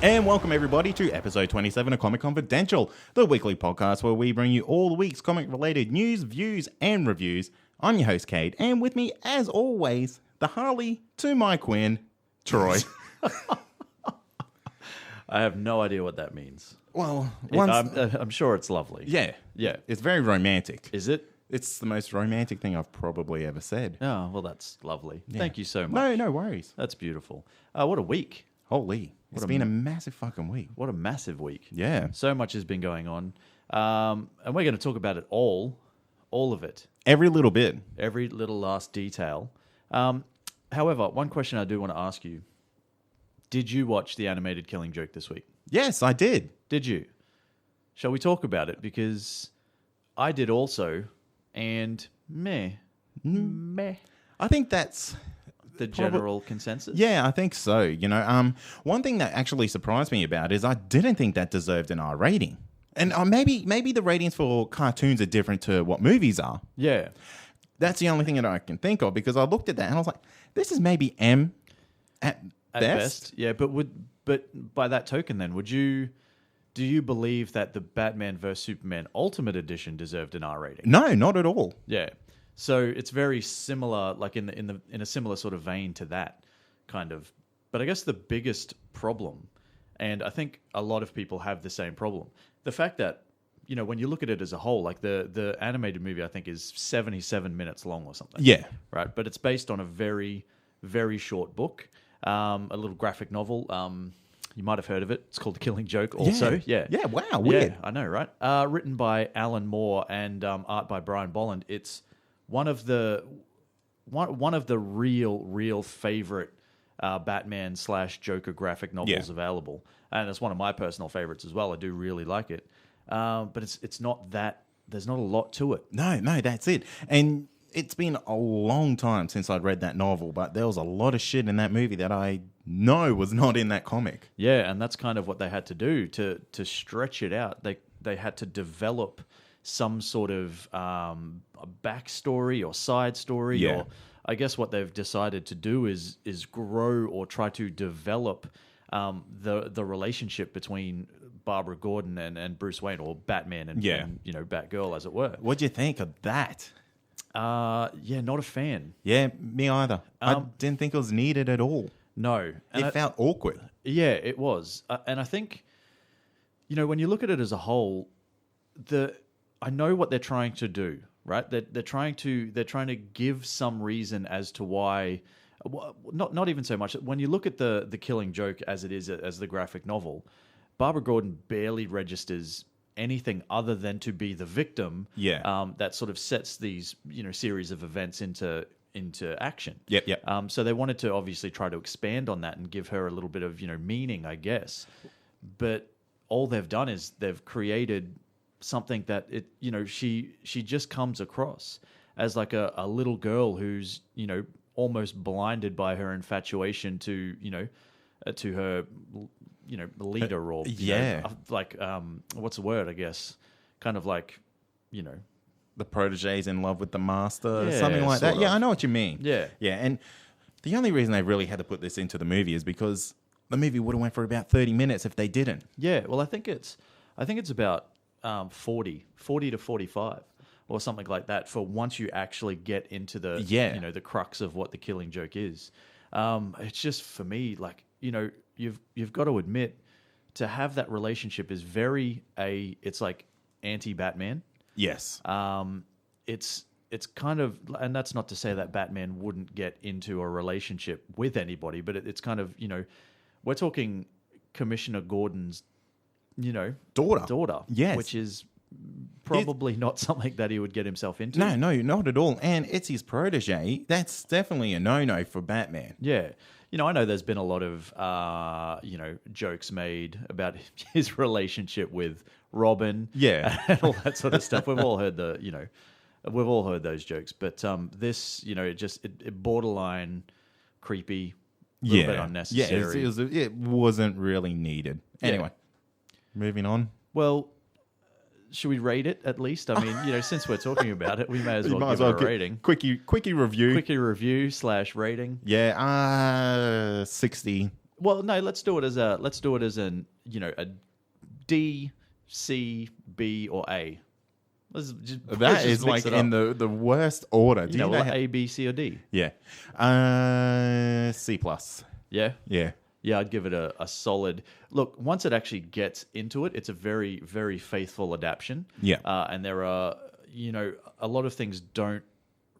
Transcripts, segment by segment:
And welcome everybody to episode 27 of Comic Confidential, the weekly podcast where we bring you all the week's comic-related news, views, and reviews. I'm your host, Cade, and with me, as always, the Harley to my Quinn, Troy. I have no idea what that means. Well, I'm sure it's lovely. Yeah. Yeah. It's very romantic. Is it? It's the most romantic thing I've probably ever said. Oh, well, that's lovely. Yeah. Thank you so much. No worries. That's beautiful. What a week. Holy. It's been a massive fucking week. What a massive week. Yeah. So much has been going on. And we're going to talk about it all of it. Every little bit. Every little last detail. However, one question I do want to ask you. Did you watch the animated Killing Joke this week? Yes, I did. Did you? Shall we talk about it? Because I did also, and meh. I think that's The general consensus? Yeah, I think so. You know, one thing that actually surprised me about is I didn't think that deserved an R rating. And maybe the ratings for cartoons are different to what movies are. Yeah. That's the only thing that I can think of, because I looked at that and I was like, this is maybe M at best. Yeah, but by that token then, do you believe that the Batman vs Superman Ultimate Edition deserved an R rating? No, not at all. Yeah. So it's very similar, like in a similar sort of vein to that kind of. But I guess the biggest problem, and I think a lot of people have the same problem, the fact that, you know, when you look at it as a whole, like the animated movie, I think is 77 minutes long or something. Yeah. Right. But it's based on a very, very short book, a little graphic novel. You might have heard of it. It's called The Killing Joke also. Yeah. Yeah, wow, weird. Yeah, I know, right? Written by Alan Moore and art by Brian Bolland. It's one of the real favorite Batman / Joker graphic novels available, and it's one of my personal favorites as well. I do really like it, but it's not that. There's not a lot to it. No, that's it. And it's been a long time since I'd read that novel, but there was a lot of shit in that movie that I know was not in that comic. Yeah, and that's kind of what they had to do to stretch it out. They had to develop some sort of a backstory or side story, or I guess what they've decided to do is grow or try to develop the relationship between Barbara Gordon and Bruce Wayne, or Batman and you know, Batgirl, as it were. What'd you think of that? Yeah, not a fan. Yeah, me either. I didn't think it was needed at all. No. And it felt awkward. Yeah, it was. And I think, you know, when you look at it as a whole, I know what they're trying to do, right? They're trying to give some reason as to why. Not even so much. When you look at the Killing Joke as it is as the graphic novel, Barbara Gordon barely registers anything other than to be the victim. Yeah. That sort of sets these, you know, series of events into action. Yep. So they wanted to obviously try to expand on that and give her a little bit of, you know, meaning, I guess. But all they've done is they've created something that she just comes across as like a little girl who's, you know, almost blinded by her infatuation to, you know, to her, you know, leader, or like what's the word, I guess, kind of like, you know, the protege's in love with the master, Yeah, something like that. sort Yeah, of. I know what you mean. Yeah. And the only reason they really had to put this into the movie is because the movie would have went for about 30 minutes if they didn't. Yeah, well, I think it's about 40 to 45 or something like that for once you actually get into the you know, the crux of what the Killing Joke is. It's just, for me, like, you know, you've got to admit, to have that relationship is it's like anti-Batman. Yes. It's kind of, and that's not to say that Batman wouldn't get into a relationship with anybody, but it's kind of, you know, we're talking Commissioner Gordon's, you know, daughter. Yes. Which is probably not something that he would get himself into. No, not at all. And it's his protege. That's definitely a no-no for Batman. Yeah. You know, I know there's been a lot of, you know, jokes made about his relationship with Robin. Yeah. And all that sort of stuff. We've all heard those jokes. But this, you know, it borderline creepy, a little bit unnecessary. Yeah, it wasn't really needed. Anyway, moving on. Well, should we rate it at least? I mean, you know, since we're talking about it, we may as well give it a rating. Quickie review. Quickie review / rating. Yeah, 60. Well, no, let's do it as an a D, C, B, or A. Let's That just is mix like it in up. the worst order. Do you know? A, B, C, or D. Yeah. C plus. Yeah. Yeah. Yeah, I'd give it a solid look. Once it actually gets into it, it's a very, very faithful adaptation. Yeah. And there are, a lot of things don't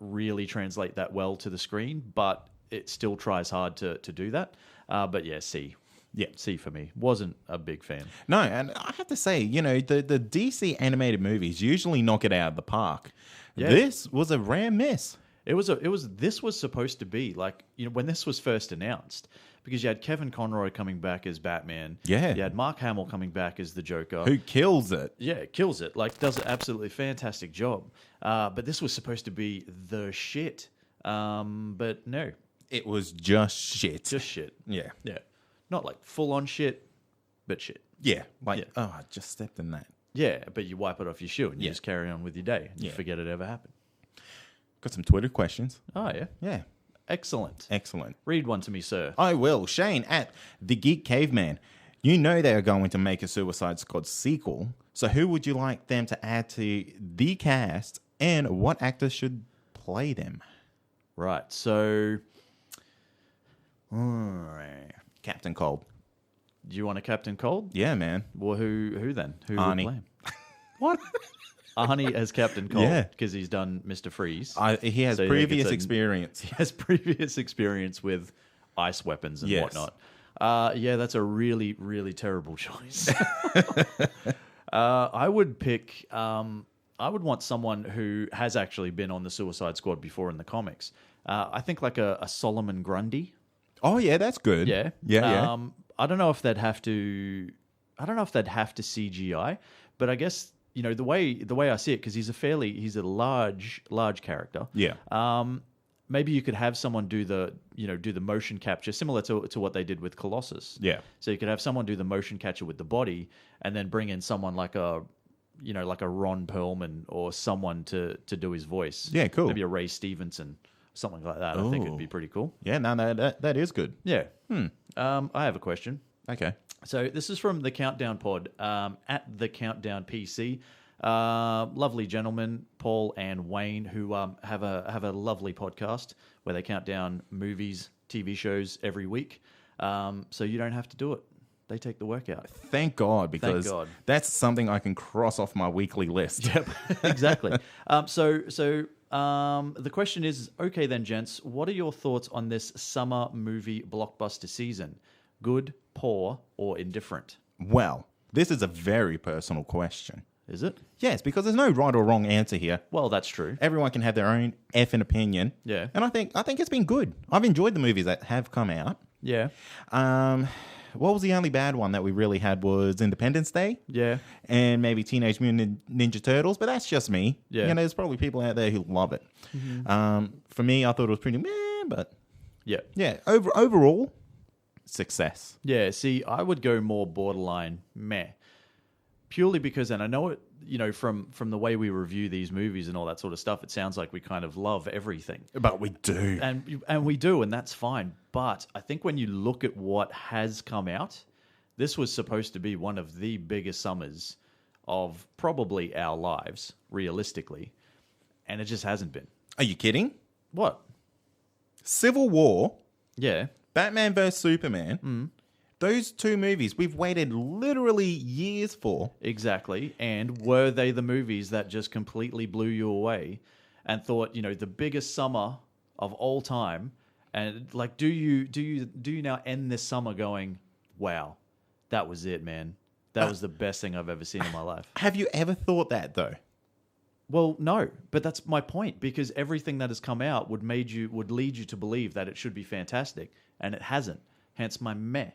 really translate that well to the screen, but it still tries hard to do that. But yeah, C. Yeah. C for me. Wasn't a big fan. No, and I have to say, the DC animated movies usually knock it out of the park. Yeah. This was a rare miss. This was supposed to be like, when this was first announced, because you had Kevin Conroy coming back as Batman. Yeah. You had Mark Hamill coming back as the Joker. Who kills it? Yeah, kills it. Like, does an absolutely fantastic job. But this was supposed to be the shit. But no, It was just shit. just shit. Yeah. Yeah. Not like full on shit, but shit. Yeah. Like, Yeah. oh, I just stepped in that. Yeah, but you wipe it off your shoe and you Yeah. just carry on with your day. And you Yeah. forget it ever happened. Got some Twitter questions. Oh, yeah. Yeah. Excellent. Excellent. Read one to me, sir. I will. Shane at The Geek Caveman. You know they are going to make a Suicide Squad sequel. So who would you like them to add to the cast and what actors should play them? Right. So, Captain Cold. do you want a Captain Cold? Yeah, man. Well, who then? Who Arnie. would play him? What? Arnie as Captain Cold. Yeah. Because he's done Mr. Freeze. He has So you think previous it's experience. He has previous experience with ice weapons and Yes. whatnot. Yeah, that's a really, really terrible choice. I would pick. I would want someone who has actually been on the Suicide Squad before in the comics. I think like a Solomon Grundy. Oh, yeah, that's good. Yeah, Yeah. I don't know if they'd have to. I don't know if they'd have to CGI, but I guess the way I see it, because he's a large character. Yeah. Maybe you could have someone do the motion capture similar to what they did with Colossus. Yeah. So you could have someone do the motion capture with the body, and then bring in someone like a Ron Perlman or someone to do his voice. Yeah, cool. Maybe a Ray Stevenson, something like that. I think it'd be pretty cool. Yeah, no, that is good. Yeah. I have a question. Okay. So this is from the Countdown Pod at the Countdown PC. Lovely gentlemen, Paul and Wayne, who have a lovely podcast where they count down movies, TV shows every week. So you don't have to do it. They take the work out. Thank God, because God. that's something I can cross off my weekly list. Yep, exactly. So the question is, okay then, gents, what are your thoughts on this summer movie blockbuster season? Good, poor, or indifferent? Well, this is a very personal question. Is it? Yes, because there's no right or wrong answer here. Well, that's true. Everyone can have their own effing opinion. Yeah. And I think it's been good. I've enjoyed the movies that have come out. Yeah. What was the only bad one that we really had was Independence Day. Yeah. And maybe Teenage Mutant Ninja Turtles, but that's just me. Yeah. There's probably people out there who love it. For me, I thought it was pretty meh, but Yeah. yeah, overall, success. Yeah, see, I would go more borderline meh. Purely because, and I know it, from the way we review these movies and all that sort of stuff, it sounds like we kind of love everything. But we do. And we do, and that's fine. But I think when you look at what has come out, this was supposed to be one of the biggest summers of probably our lives, realistically. And it just hasn't been. Are you kidding? What? Civil War, Yeah. Batman vs. Superman, those two movies we've waited literally years for. Exactly. And were they the movies that just completely blew you away and thought, the biggest summer of all time? And like, do you now end this summer going, wow, that was it, man. That was the best thing I've ever seen in my life. Have you ever thought that, though? Well, no, but that's my point, because everything that has come out would lead you to believe that it should be fantastic, and it hasn't. Hence my meh.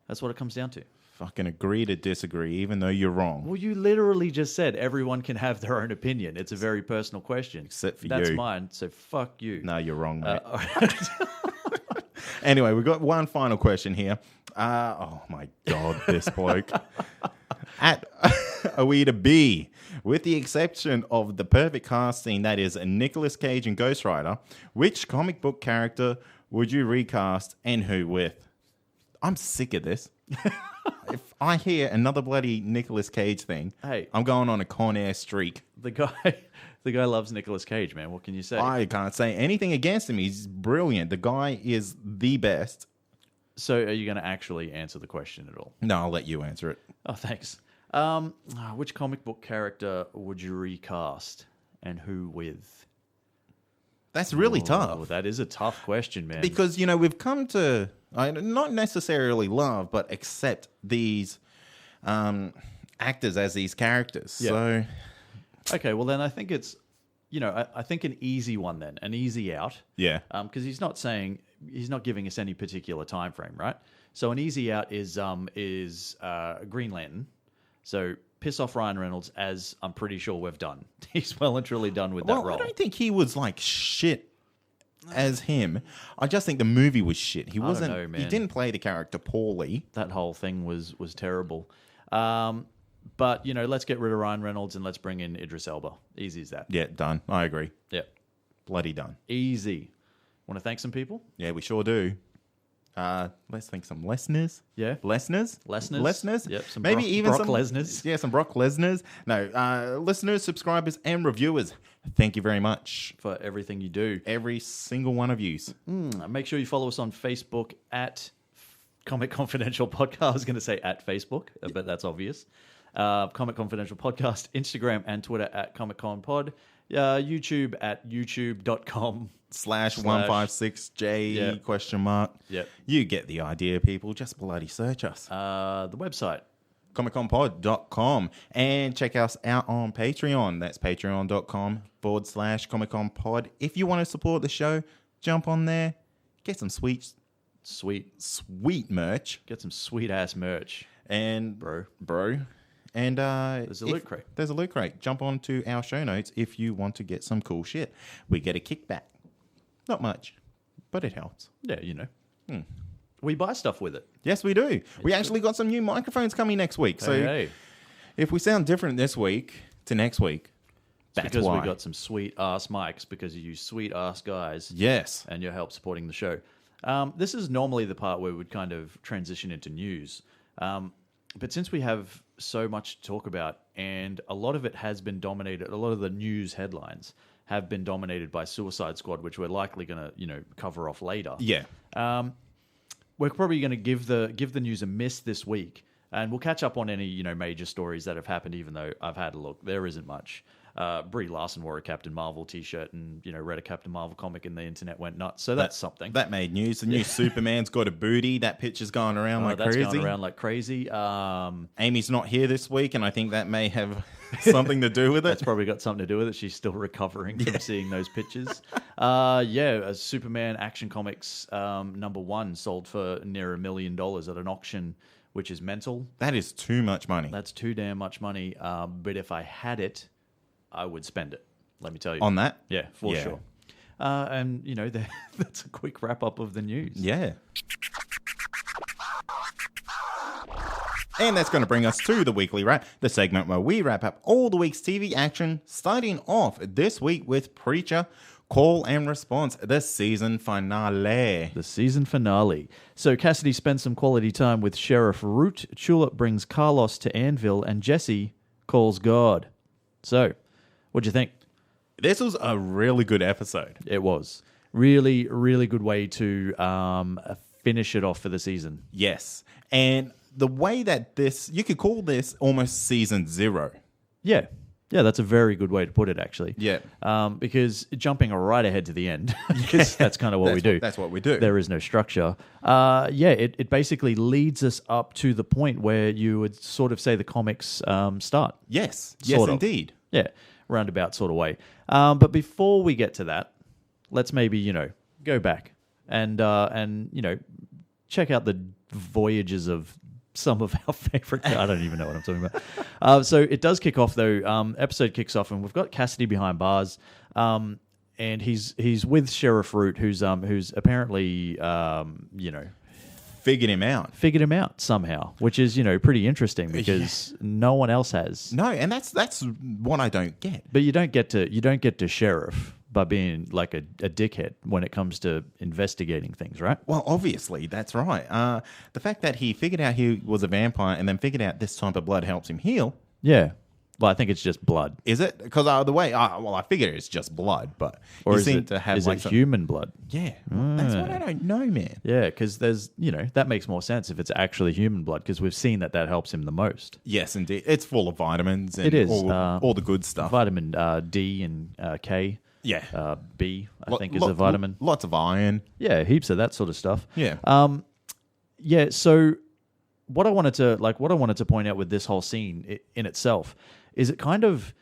That's what it comes down to. Fucking agree to disagree, even though you're wrong. Well, you literally just said everyone can have their own opinion. It's a very personal question. Except for That's you. mine, so fuck you. No, you're wrong, mate. Anyway, we've got one final question here. Oh, my God, this bloke. At Awida B, with the exception of the perfect casting that is Nicolas Cage and Ghost Rider, which comic book character would you recast and who with? I'm sick of this. If I hear another bloody Nicolas Cage thing, Hey. I'm going on a Con Air streak. The guy loves Nicolas Cage, man. What can you say? I can't say anything against him. He's brilliant. The guy is the best. So are you going to actually answer the question at all? No, I'll let you answer it. Oh, thanks. Which comic book character would you recast and who with? That's really Oh, tough. that is a tough question, man. Because, we've come to not necessarily love, but accept these actors as these characters. Yeah. So, Okay, well then I think it's, I think an easy one then, an easy out. yeah. Because he's not giving us any particular time frame, right? So an easy out is Green Lantern. So piss off Ryan Reynolds, as I'm pretty sure we've done. He's well and truly done with that Well, role. I don't think he was like shit as him. I just think the movie was shit. He wasn't. know, man. He didn't play the character poorly. That whole thing was terrible. But let's get rid of Ryan Reynolds and let's bring in Idris Elba. Easy as that. Yeah, done. I agree. Yeah, Bloody done. easy. Want to thank some people? Yeah, we sure do. Let's think some listeners. Yeah. Lesners? Lesnars? Lesnars? Yep, some Maybe Brock- even Brock some Lesnars. Yeah, some Brock Lesnars. No, listeners, subscribers, and reviewers. Thank you very much. For everything you do. Every single one of you. Make sure you follow us on Facebook at Comic Confidential Podcast. I was going to say at Facebook, but that's obvious. Comic Confidential Podcast, Instagram and Twitter at Comic Con Pod, YouTube at youtube.com. /156J Yep. question mark. Yep. You get the idea, people. Just bloody search us. The website. ComicConPod.com. And check us out on Patreon. That's patreon.com/ComicConPod. If you want to support the show, jump on there. Get some sweet merch. Get some sweet ass merch. And Bro. And There's a loot crate. There's a loot crate. Jump on to our show notes if you want to get some cool shit. We get a kickback. Not much, but it helps. Yeah, We buy stuff with it. Yes, we do. We actually got some new microphones coming next week. So Hey. if we sound different this week to next week, that's Because why. we got some sweet ass mics because you sweet ass guys. Yes. And your help supporting the show. This is normally the part where we would kind of transition into news. But since we have so much to talk about, and a lot of it has been dominated, a lot of the news headlines have been dominated by Suicide Squad, which we're likely going to, cover off later. Yeah. We're probably going to give the news a miss this week, and we'll catch up on any major stories that have happened. Even though I've had a look, there isn't much. Brie Larson wore a Captain Marvel T-shirt and read a Captain Marvel comic, and the internet went nuts. So that's something. That made news. The new Superman's got a booty. That picture's going around like that's crazy. going around like crazy. Amy's not here this week, and I think that may have something to do with it. That's probably got something to do with it. She's still recovering from seeing those pictures. Superman Action Comics #1 sold for near $1 million at an auction, which is mental. That is too much money. That's too damn much money. But if I had it, I would spend it. Let me tell you. On that? Yeah, for sure. And that's a quick wrap up of the news. Yeah. And that's going to bring us to the weekly wrap, the segment where we wrap up all the week's TV action, starting off this week with Preacher, Call and Response, the season finale. The season finale. So Cassidy spends some quality time with Sheriff Root. Tulip brings Carlos to Anvil, and Jesse calls God. So, what'd you think? This was a really good episode. It was. Really, really good way to finish it off for the season. Yes. And the way that you could call this almost season 0. Yeah. Yeah, that's a very good way to put it, actually. Yeah. Because jumping right ahead to the end, because that's kind of what we do. That's what we do. There is no structure. It basically leads us up to the point where you would sort of say the comics start. Yes. Sort Yes, of. indeed. Yeah, roundabout sort of way. But before we get to that, let's maybe, go back and check out the voyages of some of our favorite. I don't even know what I'm talking about. So it does kick off though. Episode kicks off, and we've got Cassidy behind bars, and he's with Sheriff Root, who's apparently Figured him out. figured him out somehow, which is pretty interesting because no one else has. No, and that's what I don't get. But you don't get to sheriff by being like a dickhead when it comes to investigating things, right? Well, obviously, that's right. The fact that he figured out he was a vampire and then figured out this type of blood helps him heal. Yeah. Well, I think it's just blood. Is it? Because I figure it's just blood, but Or you is seem it, to have is like it human blood? Yeah, that's what I don't know, man. Yeah, because there's, that makes more sense if it's actually human blood, because we've seen that helps him the most. Yes, indeed. It's full of vitamins and It is. all the good stuff. Vitamin D and K. Yeah. B, I think, is a vitamin. Lots of iron. Yeah, heaps of that sort of stuff. Yeah. Yeah, so what I wanted to point out with this whole scene in itself is it kind of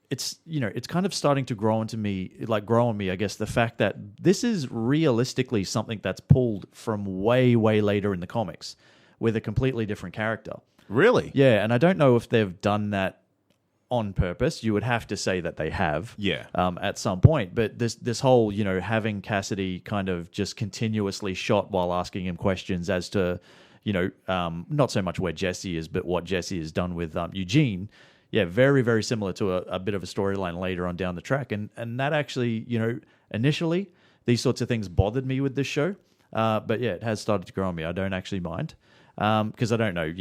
it's kind of starting to grow on me, I guess, the fact that this is realistically something that's pulled from way, way later in the comics with a completely different character. Really? Yeah, and I don't know if they've done that on purpose. You would have to say that they have, Yeah. at some point. But this whole, having Cassidy kind of just continuously shot while asking him questions as to, not so much where Jesse is, but what Jesse has done with Eugene. Yeah, very, very similar to a bit of a storyline later on down the track. And that actually, initially, these sorts of things bothered me with this show. But yeah, it has started to grow on me. I don't actually mind. Because I don't know,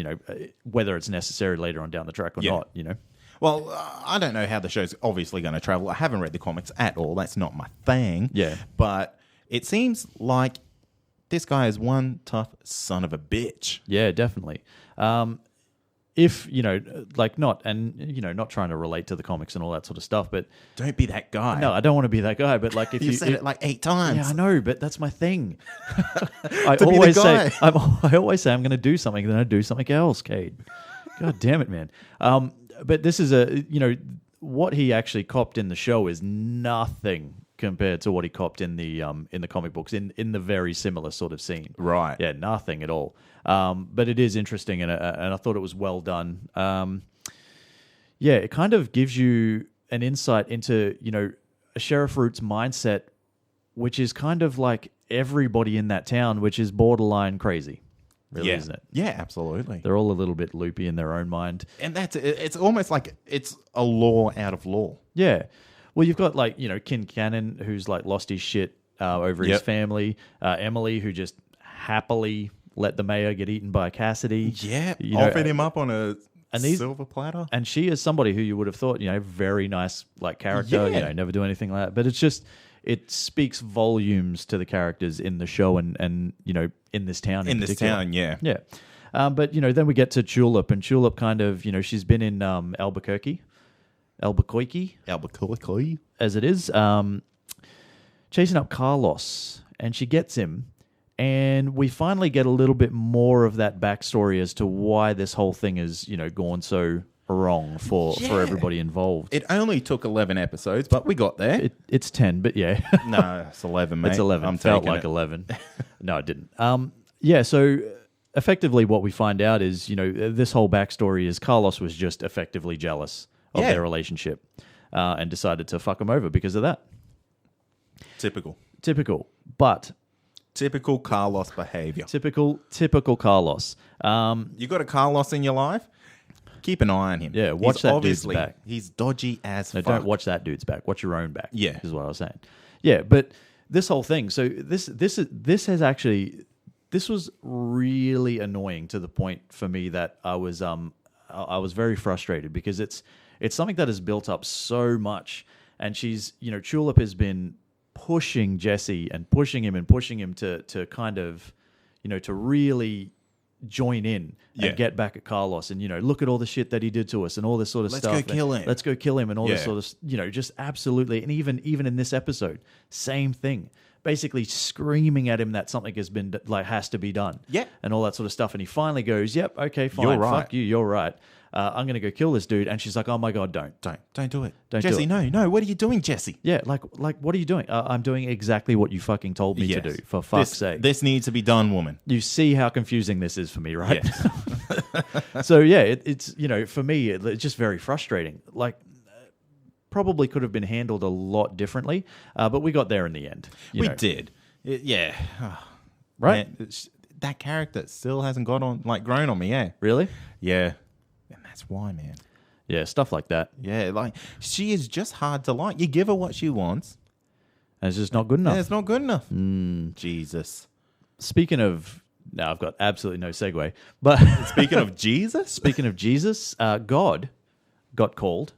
whether it's necessary later on down the track or not, Well, I don't know how the show's obviously going to travel. I haven't read the comics at all. That's not my thing. Yeah. But it seems like this guy is one tough son of a bitch. Yeah, definitely. If, not trying to relate to the comics and all that sort of stuff, but... Don't be that guy. No, I don't want to be that guy, but like if you said it like 8 times. Yeah, I know, but that's my thing. I To be the always guy. say I always say I'm going to do something, then I do something else, Cade. God damn it, man. But this is what he actually copped in the show is nothing compared to what he copped in the comic books in the very similar sort of scene. Right. Yeah, nothing at all. But it is interesting, and I thought it was well done. Yeah, it kind of gives you an insight into a Sheriff Root's mindset, which is kind of like everybody in that town, which is borderline crazy. Really, Yeah. isn't it? Yeah, absolutely. They're all a little bit loopy in their own mind. And it's almost like it's a law out of law. Yeah. Well, you've got Kin Cannon, who's lost his shit over his Yep. family. Emily, who just happily let the mayor get eaten by Cassidy. Yeah. Offered him up on a these- silver platter. And she is somebody who you would have thought, very nice character, Yeah. never do anything like that. But it's just, it speaks volumes to the characters in the show and in this town. In this particular. town, yeah. Yeah. But, then we get to Tulip, and Tulip kind of, she's been in Albuquerque, Albuquerque. as it is, chasing up Carlos, and she gets him. And we finally get a little bit more of that backstory as to why this whole thing is, gone so wrong for everybody involved. It only took 11 episodes, but we got there. It's 10, but yeah. No, it's 11, mate. It's 11. I'm Felt taking like it. 11. No, it didn't. Yeah, so effectively what we find out is, this whole backstory is Carlos was just effectively jealous of Yeah. their relationship and decided to fuck him over because of that. Typical. But Typical Carlos behavior. typical Carlos. You got a Carlos in your life? Keep an eye on him. Yeah, watch He's that dude's obviously, back. He's dodgy as No, fuck. don't watch that dude's back. Watch your own back. Yeah. is what I was saying. Yeah, but this whole thing. So this has actually, this was really annoying to the point for me that I was very frustrated because it's something that has built up so much, and she's Tulip has been pushing Jesse and pushing him to kind of to really join in Yeah. and get back at Carlos and look at all the shit that he did to us and all this sort of Let's stuff. go and kill him. Let's go kill him and all this Yeah. sort of just absolutely. And even in this episode, same thing. Basically screaming at him that something has to be done. Yeah. And all that sort of stuff. And he finally goes, "Yep, okay, fine. You're right. Fuck you, you're right. I'm gonna go kill this dude." And she's like, "Oh my god, don't." Don't do it. Don't do Jesse, it. no. What are you doing, Jesse? Yeah, like what are you doing? I'm doing exactly what you fucking told me to do. For fuck's sake. This needs to be done, woman. You see how confusing this is for me, right? Yes. So yeah, it's for me it's just very frustrating. Probably could have been handled a lot differently, but we got there in the end. We did. Yeah. Right? Man, that character still hasn't grown on me, yeah. Really? Yeah. And that's why, man. Yeah, stuff like that. Yeah, she is just hard to like. You give her what she wants, And it's just not good enough. Yeah, it's not good enough. Jesus. Speaking of, no, I've got absolutely no segue. But Speaking of Jesus, speaking of Jesus, God got called.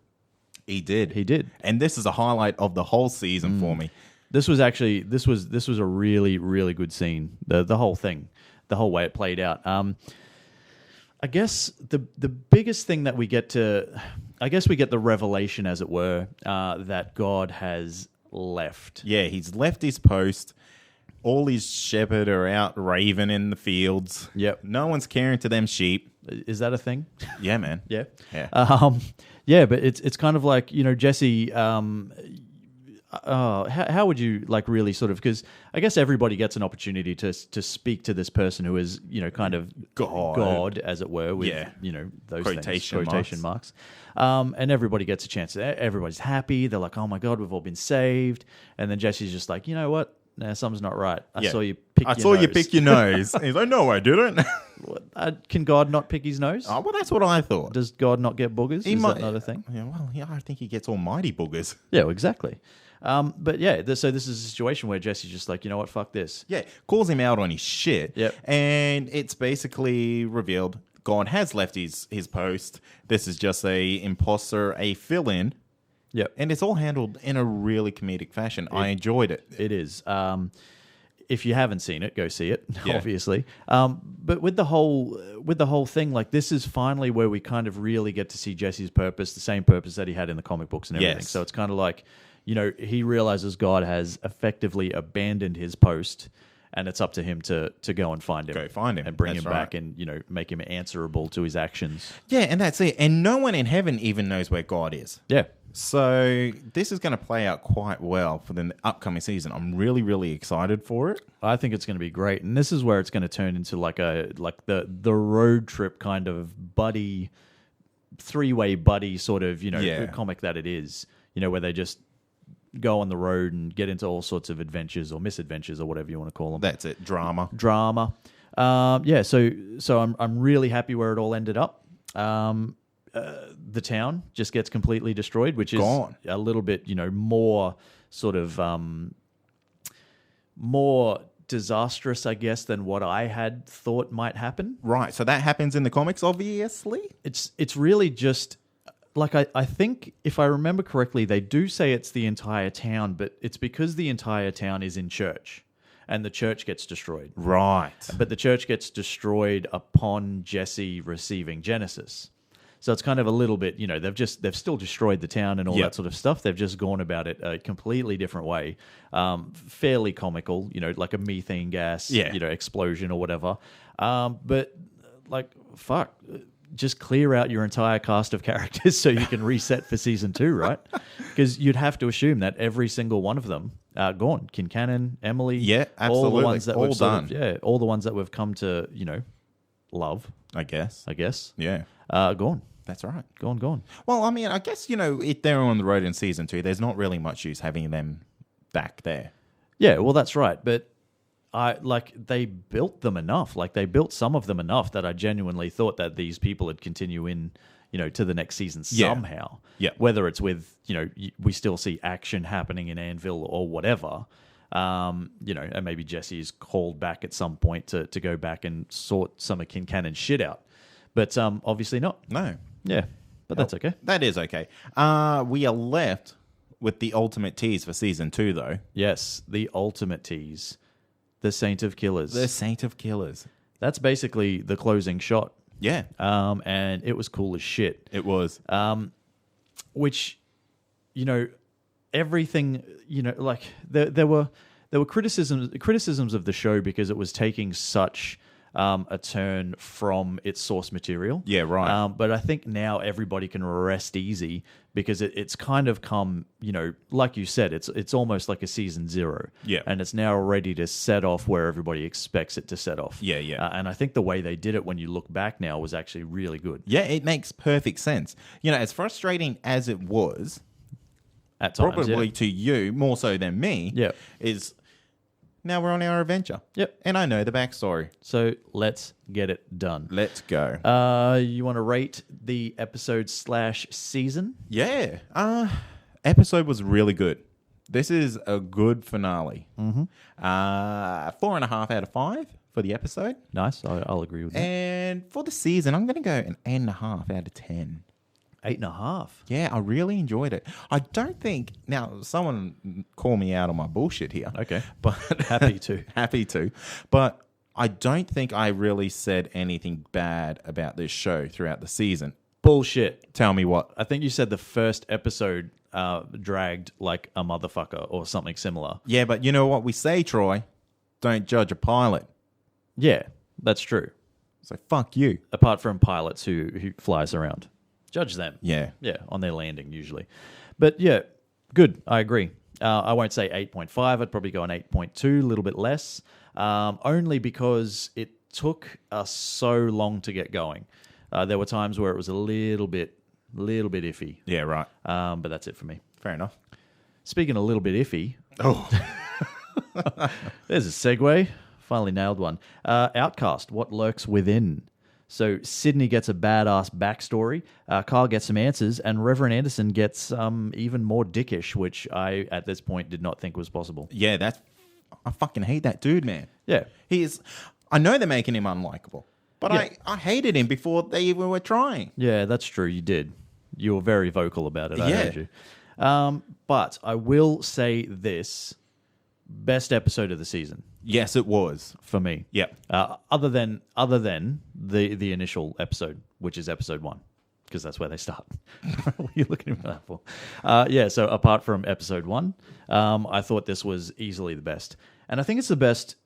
he did. He did. And this is a highlight of the whole season for me. This was actually this was a really, really good scene. The whole thing, the whole way it played out. I guess the biggest thing that we get to, I guess we get the revelation, as it were, that God has left. Yeah, he's left his post. All his shepherd are out raving in the fields. Yep. No one's caring to them sheep. Is that a thing? Yeah, man. Yeah. Yeah. Yeah, but it's kind of like, Jesse. How would you like really sort of, because I guess everybody gets an opportunity to speak to this person who is kind of God, as it were, with those quotation marks. And everybody gets a chance. Everybody's happy. They're like, oh my God, we've all been saved. And then Jesse's just like, you know what? Nah, something's not right. I saw you pick your nose. He's like, no, I didn't. Can God not pick his nose? Oh, well, that's what I thought. Does God not get boogers? Is that not a thing? Yeah, well, yeah, I think he gets almighty boogers. Yeah, exactly. But yeah, so this is a situation where Jesse's just like, you know what, fuck this. Yeah, calls him out on his shit. Yep. And it's basically revealed God has left his post. This is just a imposter, a fill-in. Yep. And it's all handled in a really comedic fashion. I enjoyed it. It is. If you haven't seen it, go see it, Yeah. obviously. But with the whole thing, like, this is finally where we kind of really get to see Jesse's purpose, the same purpose that he had in the comic books and everything. Yes. So it's kind of like, he realizes God has effectively abandoned his post, and it's up to him to go and find him. Go find him. And bring That's him back right. and, make him answerable to his actions. Yeah, and that's it. And no one in heaven even knows where God is. Yeah. So this is going to play out quite well for the upcoming season. I'm really, really excited for it. I think it's going to be great, and this is where it's going to turn into like the road trip kind of buddy, three-way buddy sort of comic that it is. Where they just go on the road and get into all sorts of adventures or misadventures or whatever you want to call them. That's it. Drama. So I'm really happy where it all ended up. The town just gets completely destroyed, which is Gone. a little bit, more sort of more disastrous, I guess, than what I had thought might happen. Right. So that happens in the comics, obviously. It's really just like I think, if I remember correctly, they do say it's the entire town, but it's because the entire town is in church. And the church gets destroyed. Right. But the church gets destroyed upon Jesse receiving Genesis. So it's kind of a little bit, they've still destroyed the town and all that sort of stuff. They've just gone about it a completely different way. Fairly comical, like a methane gas, explosion or whatever. But like, fuck, just clear out your entire cast of characters so you can reset for season 2, right? Because you'd have to assume that every single one of them gone. Kincannon, Emily, Yeah, absolutely. all the ones that All we've sort done. of, all the ones that we've come to, love, I guess. Yeah. Yeah. Gone. That's right. Gone. Well, I mean, I guess, if they're on the road in season 2, there's not really much use having them back there. Yeah, well, that's right. But they built them enough. Like, they built some of them enough that I genuinely thought that these people would continue in, to the next season somehow. Yeah. Whether it's with, we still see action happening in Anvil or whatever. And maybe Jesse's called back at some point to go back and sort some of Kincannon's shit out. But obviously not. No. Yeah, but that's okay. That is okay. We are left with the ultimate tease for season 2, though. Yes, the ultimate tease. The Saint of Killers. The Saint of Killers. That's basically the closing shot. Yeah. And it was cool as shit. It was. Which, everything, like there were criticisms of the show because it was taking such a turn from its source material. Yeah, right. But I think now everybody can rest easy because it's kind of come, like you said, it's almost like a season 0. Yeah. And it's now ready to set off where everybody expects it to set off. Yeah, yeah. And I think the way they did it when you look back now was actually really good. Yeah, it makes perfect sense. As frustrating as it was, At times, probably to you, more so than me, Yeah. is now we're on our adventure. Yep. And I know the backstory. So let's get it done. Let's go. You want to rate the episode /season? Yeah. Episode was really good. This is a good finale. 4.5 out of 5 for the episode. Nice. I'll agree with that. And for the season, I'm going to go an 8.5 out of 10. 8.5. Yeah, I really enjoyed it. I don't think now someone call me out on my bullshit here. Okay. But Happy to. happy to. But I don't think I really said anything bad about this show throughout the season. Bullshit. Tell me what. I think you said the first episode dragged like a motherfucker or something similar. Yeah, but you know what we say, Troy? Don't judge a pilot. Yeah, that's true. So fuck you. Apart from pilots who flies around. Judge them. Yeah. Yeah, on their landing usually. But yeah, good. I agree. I won't say 8.5. I'd probably go an 8.2, a little bit less. Only because it took us so long to get going. There were times where it was a little bit iffy. Yeah, right. But that's it for me. Fair enough. Speaking a little bit iffy, Oh. there's a segue. Finally nailed one. Outcast, what lurks within? So Sydney gets a badass backstory, Kyle gets some answers, and Reverend Anderson gets even more dickish, which I, at this point, did not think was possible. Yeah, I fucking hate that dude, man. Yeah. I know they're making him unlikable, but Yeah. I hated him before they even were trying. Yeah, that's true. You did. You were very vocal about it. I Yeah. heard you. But I will say this. Best episode of the season Yes, it was. for me. Yep. Other than the initial episode, which is episode 1, because that's where they start. What are you looking at that for? Yeah. So apart from episode 1, I thought this was easily the best, and I think it's the best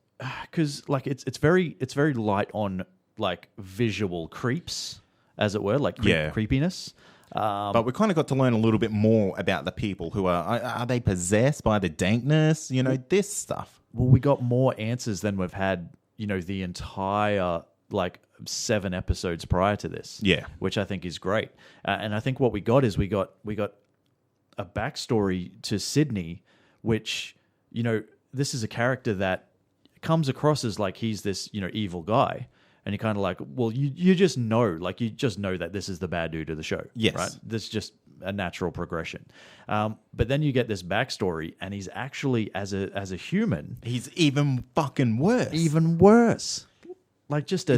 because like it's very light on like visual creeps, as it were, like creepiness. But we kind of got to learn a little bit more about the people who are they possessed by the dankness? You know, this stuff. Well, we got more answers than we've had, the entire like 7 episodes prior to this. Yeah. Which I think is great. And I think what we got is we got a backstory to Sydney, which, this is a character that comes across as like he's this, evil guy. And you're kind of like, well, you just know that this is the bad dude of the show. Yes. Right? This is just a natural progression. But then you get this backstory, and he's actually, as a human... He's even fucking worse. Even worse. Like just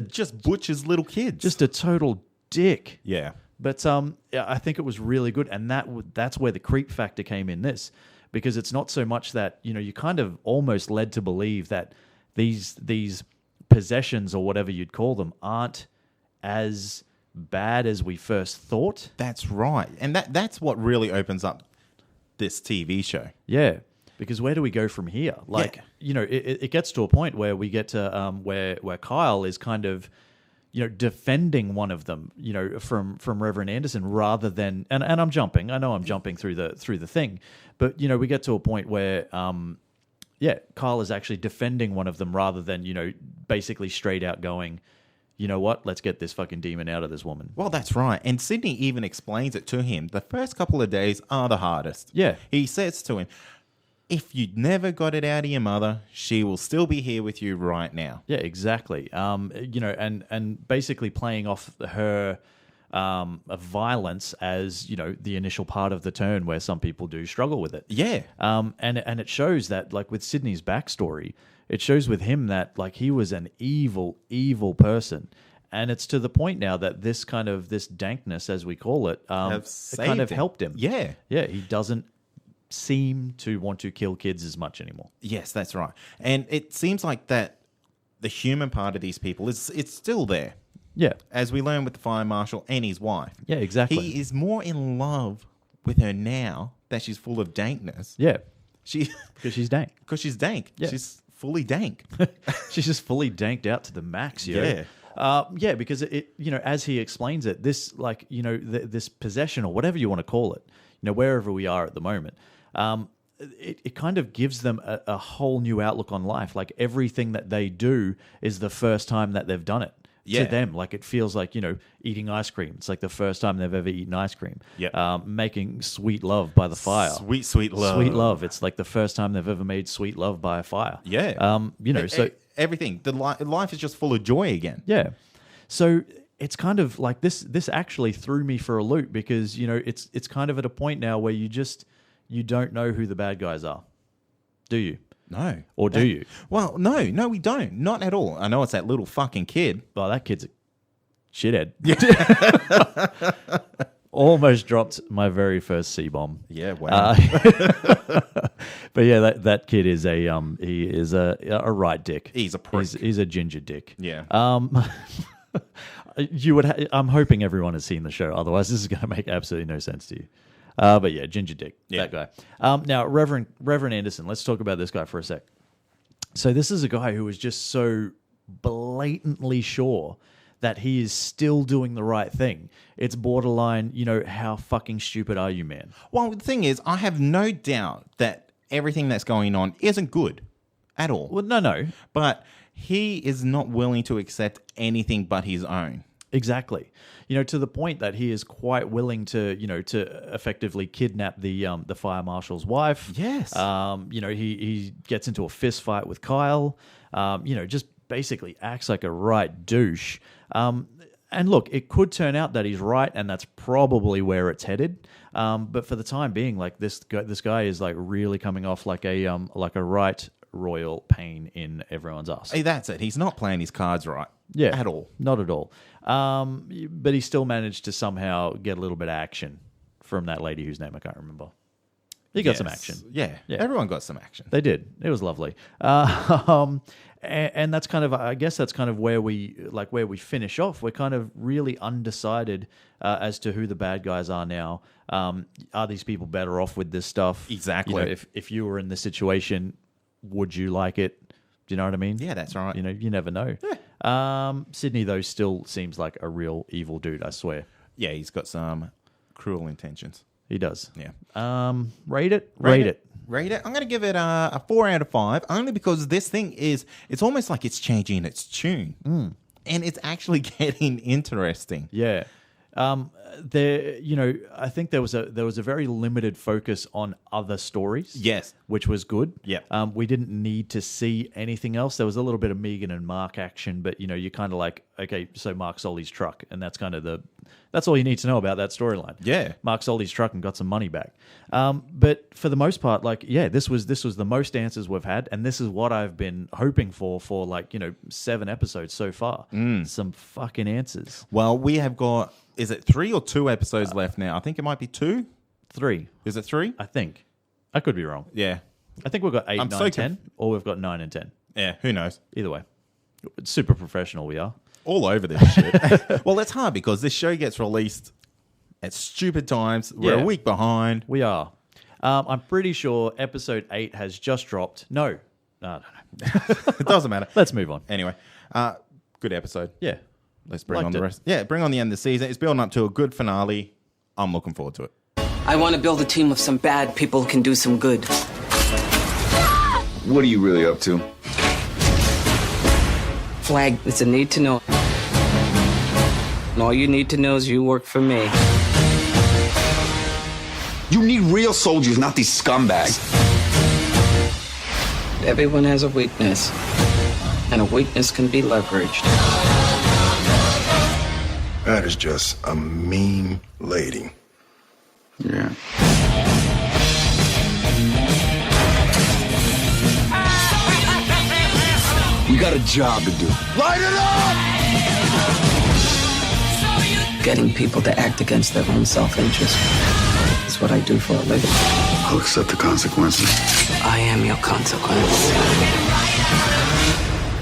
butchers little kids. Just a total dick. Yeah. But yeah, I think it was really good. And that's where the creep factor came in this. Because it's not so much that, you kind of almost led to believe that these possessions or whatever you'd call them aren't as bad as we first thought. That's right. And that's what really opens up this TV show. Yeah. Because where do we go from here? Like, it gets to a point where we get to where Kyle is kind of, defending one of them, from Reverend Anderson rather than and I'm jumping. I know I'm jumping through the thing, but we get to a point where Kyle is actually defending one of them rather than, basically straight out going, you know what, let's get this fucking demon out of this woman. Well, that's right. And Sydney even explains it to him. The first couple of days are the hardest. Yeah. He says to him, if you never got it out of your mother, she will still be here with you right now. Yeah, exactly. And basically playing off her violence as, the initial part of the turn where some people do struggle with it. Yeah. And it shows that, like, with Sydney's backstory, it shows with him that, like, he was an evil, evil person. And it's to the point now that this dankness, as we call it, it kind of helped him. Yeah. Yeah, he doesn't seem to want to kill kids as much anymore. Yes, that's right. And it seems like that the human part of these people it's still there. Yeah. As we learn with the fire marshal and his wife. Yeah, exactly. He is more in love with her now that she's full of dankness. Yeah. Because she's dank. Because she's dank. Yeah. She's fully dank. She's just fully danked out to the max, Yeah. Yeah, because it, as he explains it, this, like, this possession or whatever you want to call it, wherever we are at the moment, it kind of gives them a whole new outlook on life. Like, everything that they do is the first time that they've done it. Yeah. To them, like, it feels like, eating ice cream. It's like the first time they've ever eaten ice cream. Yeah. Making sweet love by the fire. Sweet, sweet love. Sweet love. It's like the first time they've ever made sweet love by a fire. Yeah. So everything. Life is just full of joy again. yeah. So it's kind of like this actually threw me for a loop because, it's kind of at a point now where you you don't know who the bad guys are, do you? No. Or do you? Well, no, we don't. Not at all. I know it's that little fucking kid. Oh, that kid's a shithead. Almost dropped my very first C-bomb. Yeah, wow. But yeah, that kid is a right dick. He's a prick. He's a ginger dick. Yeah. You would. I'm hoping everyone has seen the show. Otherwise, this is going to make absolutely no sense to you. But yeah, ginger dick. Yeah. That guy. Now, Reverend Anderson. Let's talk about this guy for a sec. So this is a guy who is just so blatantly sure that he is still doing the right thing. It's borderline, how fucking stupid are you, man? Well, the thing is, I have no doubt that everything that's going on isn't good at all. Well, no. But he is not willing to accept anything but his own. Exactly. To the point that he is quite willing to, to effectively kidnap the fire marshal's wife. Yes. He gets into a fist fight with Kyle. Just basically acts like a right douche. And look, it could turn out that he's right, and that's probably where it's headed. But for the time being, like this guy is like really coming off like a right royal pain in everyone's ass. Hey, that's it. He's not playing his cards right. Yeah, at all. Not at all. But he still managed to somehow get a little bit of action from that lady whose name I can't remember. He got some action. Yeah, everyone got some action. They did. It was lovely. And that's kind of, I guess that's kind of where we finish off. We're kind of really undecided as to who the bad guys are now. Are these people better off with this stuff? Exactly. If you were in this situation, would you like it? Do you know what I mean? Yeah, that's right. You never know. Yeah. Sydney, though, still seems like a real evil dude, I swear. Yeah, he's got some cruel intentions. He does. Yeah. Rate it? Rate it. I'm going to give it a 4 out of 5, only because this thing it's almost like it's changing its tune. And it's actually getting interesting. Yeah. I think there was a very limited focus on other stories. Yes. Which was good. Yeah. We didn't need to see anything else. There was a little bit of Megan and Mark action, but you're kind of like, okay, so Mark sold his truck, and that's kind of that's all you need to know about that storyline. Yeah. Mark sold his truck and got some money back. But for the most part, this was the most answers we've had, and this is what I've been hoping for 7 episodes so far. Some fucking answers. Well, we have got, is it 3 or 2 episodes left now? I think it might be 2. 3. Is it 3? I think. I could be wrong. Yeah. I think we've got 8, 9, 10, or we've got 9 and 10. Yeah, who knows? Either way. It's super professional we are. All over this shit. Well, it's hard because this show gets released at stupid times. We're a week behind. We are. I'm pretty sure episode 8 has just dropped. No. It doesn't matter. Let's move on. Anyway, good episode. Yeah. Let's bring on the rest. Yeah, bring on the end of the season. It's building up to a good finale. I'm looking forward to it. I want to build a team of some bad people who can do some good. What are you really up to? Flag, it's a need to know. And all you need to know is you work for me. You need real soldiers, not these scumbags. Everyone has a weakness, and a weakness can be leveraged. That is just a mean lady. Yeah. We got a job to do. Light it up! Getting people to act against their own self-interest is what I do for a living. I'll accept the consequences. I am your consequence.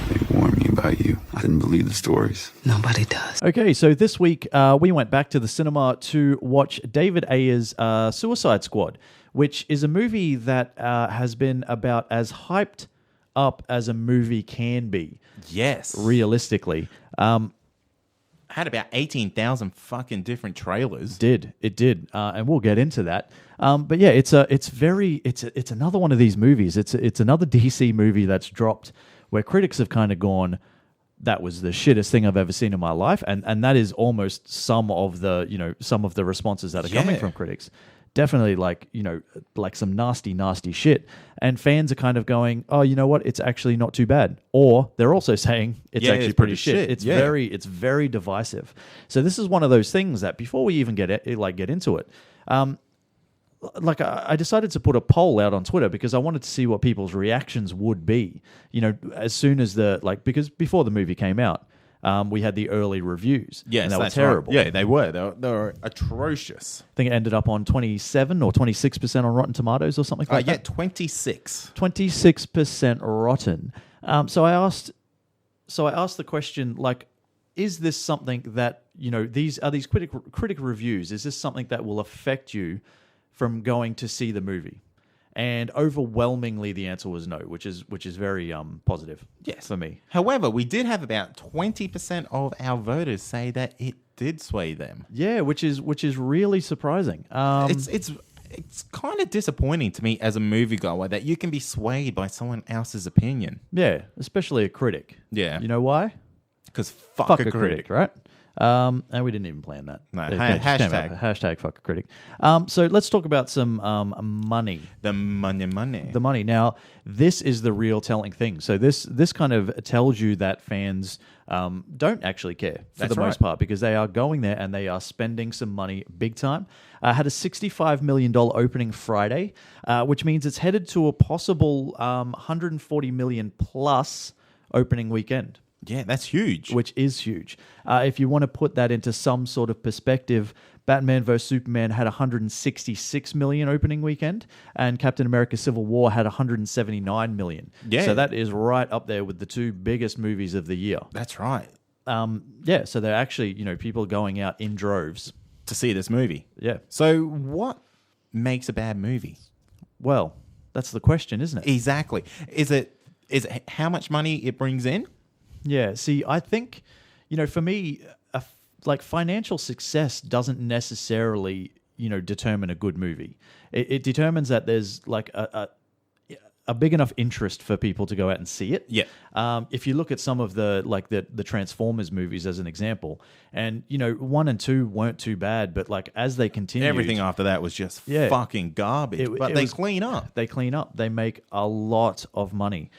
They warned me about you. I didn't believe the stories. Nobody does. Okay, so this week we went back to the cinema to watch David Ayer's Suicide Squad, which is a movie that has been about as hyped up as a movie can be. Yes. Realistically. Had about 18,000 fucking different trailers. It did, and we'll get into that. But yeah, it's another one of these movies. It's another DC movie that's dropped where critics have kind of gone, that was the shittest thing I've ever seen in my life, and that is almost some of the responses that are coming from critics. Definitely like some nasty shit. And fans are kind of going, oh, you know what? It's actually not too bad. Or they're also saying it's actually pretty shit. It's very divisive. So this is one of those things that before we even get into it, like I decided to put a poll out on Twitter because I wanted to see what people's reactions would be. As soon as because before the movie came out, we had the early reviews. Yes, and they were that's terrible. Right. Yeah, they were. They were atrocious. I think it ended up on 27 or 26% on Rotten Tomatoes or something like that. 26. 26% rotten. So I asked the question, like, is this something that, these critic reviews, is this something that will affect you from going to see the movie? And overwhelmingly the answer was no, which is very positive for me. However, we did have about 20% of our voters say that it did sway them. Yeah, which is really surprising. It's kind of disappointing to me as a moviegoer that you can be swayed by someone else's opinion. Yeah, especially a critic. Yeah. You know why? Because fuck a critic. Right? And we didn't even plan that. No, It just came hashtag. up. Hashtag fuck a critic. So let's talk about some money. The money. The money. Now, this is the real telling thing. So this kind of tells you that fans don't actually care for That's the most right. part because they are going there and they are spending some money big time. Had a $65 million opening Friday, which means it's headed to a possible $140 million plus opening weekend. Yeah, that's huge. Which is huge. If you want to put that into some sort of perspective, Batman vs. Superman had $166 million opening weekend, and Captain America Civil War had $179 million. Yeah. So that is right up there with the two biggest movies of the year. That's right. Yeah, so they're actually, people going out in droves. To see this movie. Yeah. So what makes a bad movie? Well, that's the question, isn't it? Exactly. Is it how much money it brings in? Yeah, see, I think, for me, financial success doesn't necessarily, determine a good movie. It determines that there's like a big enough interest for people to go out and see it. Yeah. If you look at some of the Transformers movies as an example, and 1 and 2 weren't too bad, but as they continued, Everything after that was just fucking garbage. But they clean up. They clean up. They make a lot of money.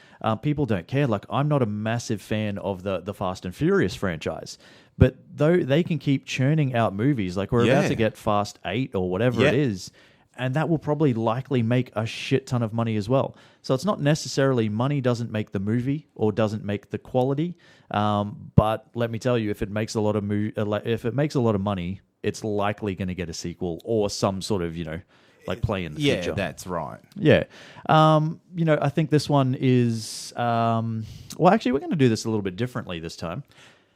People don't care. I'm not a massive fan of the Fast and Furious franchise, but though they can keep churning out movies, we're about to get Fast 8 or whatever it is, and that will probably likely make a shit ton of money as well. So it's not necessarily money doesn't make the movie or doesn't make the quality. But let me tell you, if it makes a lot of money, it's likely going to get a sequel or some sort of play in the future. Yeah, that's right. Yeah. I think this one is... actually, we're going to do this a little bit differently this time.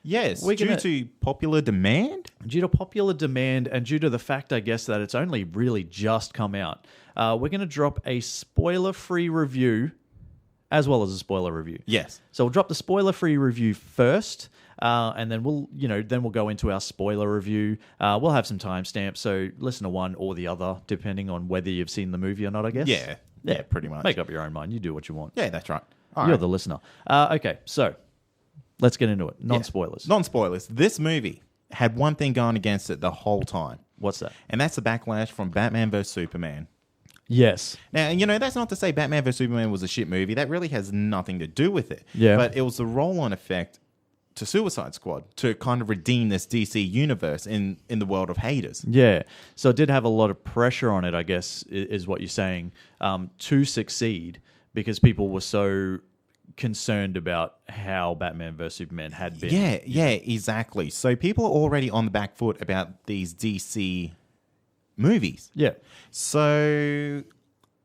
Yes, We're due gonna- to popular demand. Due to popular demand and due to the fact, I guess, that it's only really just come out, we're going to drop a spoiler-free review as well as a spoiler review. Yes. So we'll drop the spoiler-free review first, and then we'll go into our spoiler review. We'll have some timestamps, so listen to one or the other, depending on whether you've seen the movie or not, I guess. Yeah, pretty much. Make up your own mind. You do what you want. Yeah, that's right. You're the listener. Okay, so let's get into it. Non-spoilers. Non-spoilers. This movie had one thing going against it the whole time. What's that? And that's the backlash from Batman vs. Superman. Yes. Now, that's not to say Batman vs. Superman was a shit movie. That really has nothing to do with it. Yeah. But it was the roll-on effect to Suicide Squad to kind of redeem this DC universe in the world of haters. Yeah. So it did have a lot of pressure on it, I guess, is what you're saying, to succeed because people were so concerned about how Batman vs. Superman had been. Yeah, exactly. So people are already on the back foot about these DC movies. Yeah. So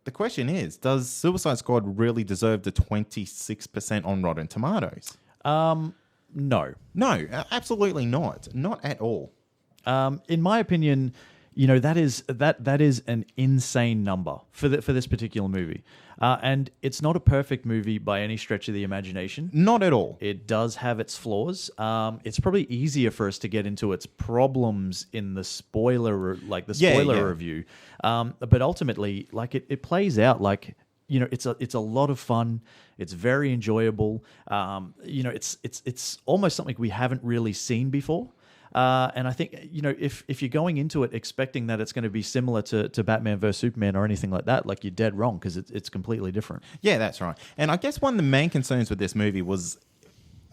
the question is, does Suicide Squad really deserve the 26% on Rotten Tomatoes? No. No, absolutely not. Not at all. In my opinion, that is an insane number for this particular movie. And it's not a perfect movie by any stretch of the imagination. Not at all. It does have its flaws. It's probably easier for us to get into its problems in the spoiler review. But ultimately, it plays out it's a lot of fun. It's very enjoyable. It's almost something we haven't really seen before. And I think, if you're going into it expecting that it's going to be similar to Batman vs. Superman or anything like that, you're dead wrong because it's completely different. Yeah, that's right. And I guess one of the main concerns with this movie was,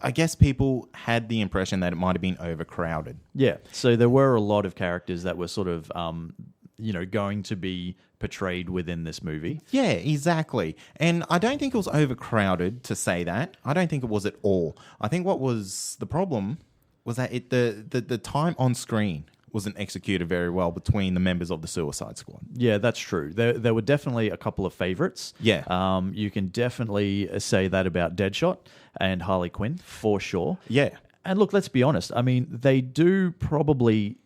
I guess people had the impression that it might have been overcrowded. Yeah. So there were a lot of characters that were sort of, going to be portrayed within this movie. Yeah, exactly. And I don't think it was overcrowded to say that. I don't think it was at all. I think what was the problem was that the time on screen wasn't executed very well between the members of the Suicide Squad. Yeah, that's true. There were definitely a couple of favorites. Yeah. You can definitely say that about Deadshot and Harley Quinn, for sure. Yeah. And look, let's be honest. I mean, they do probably,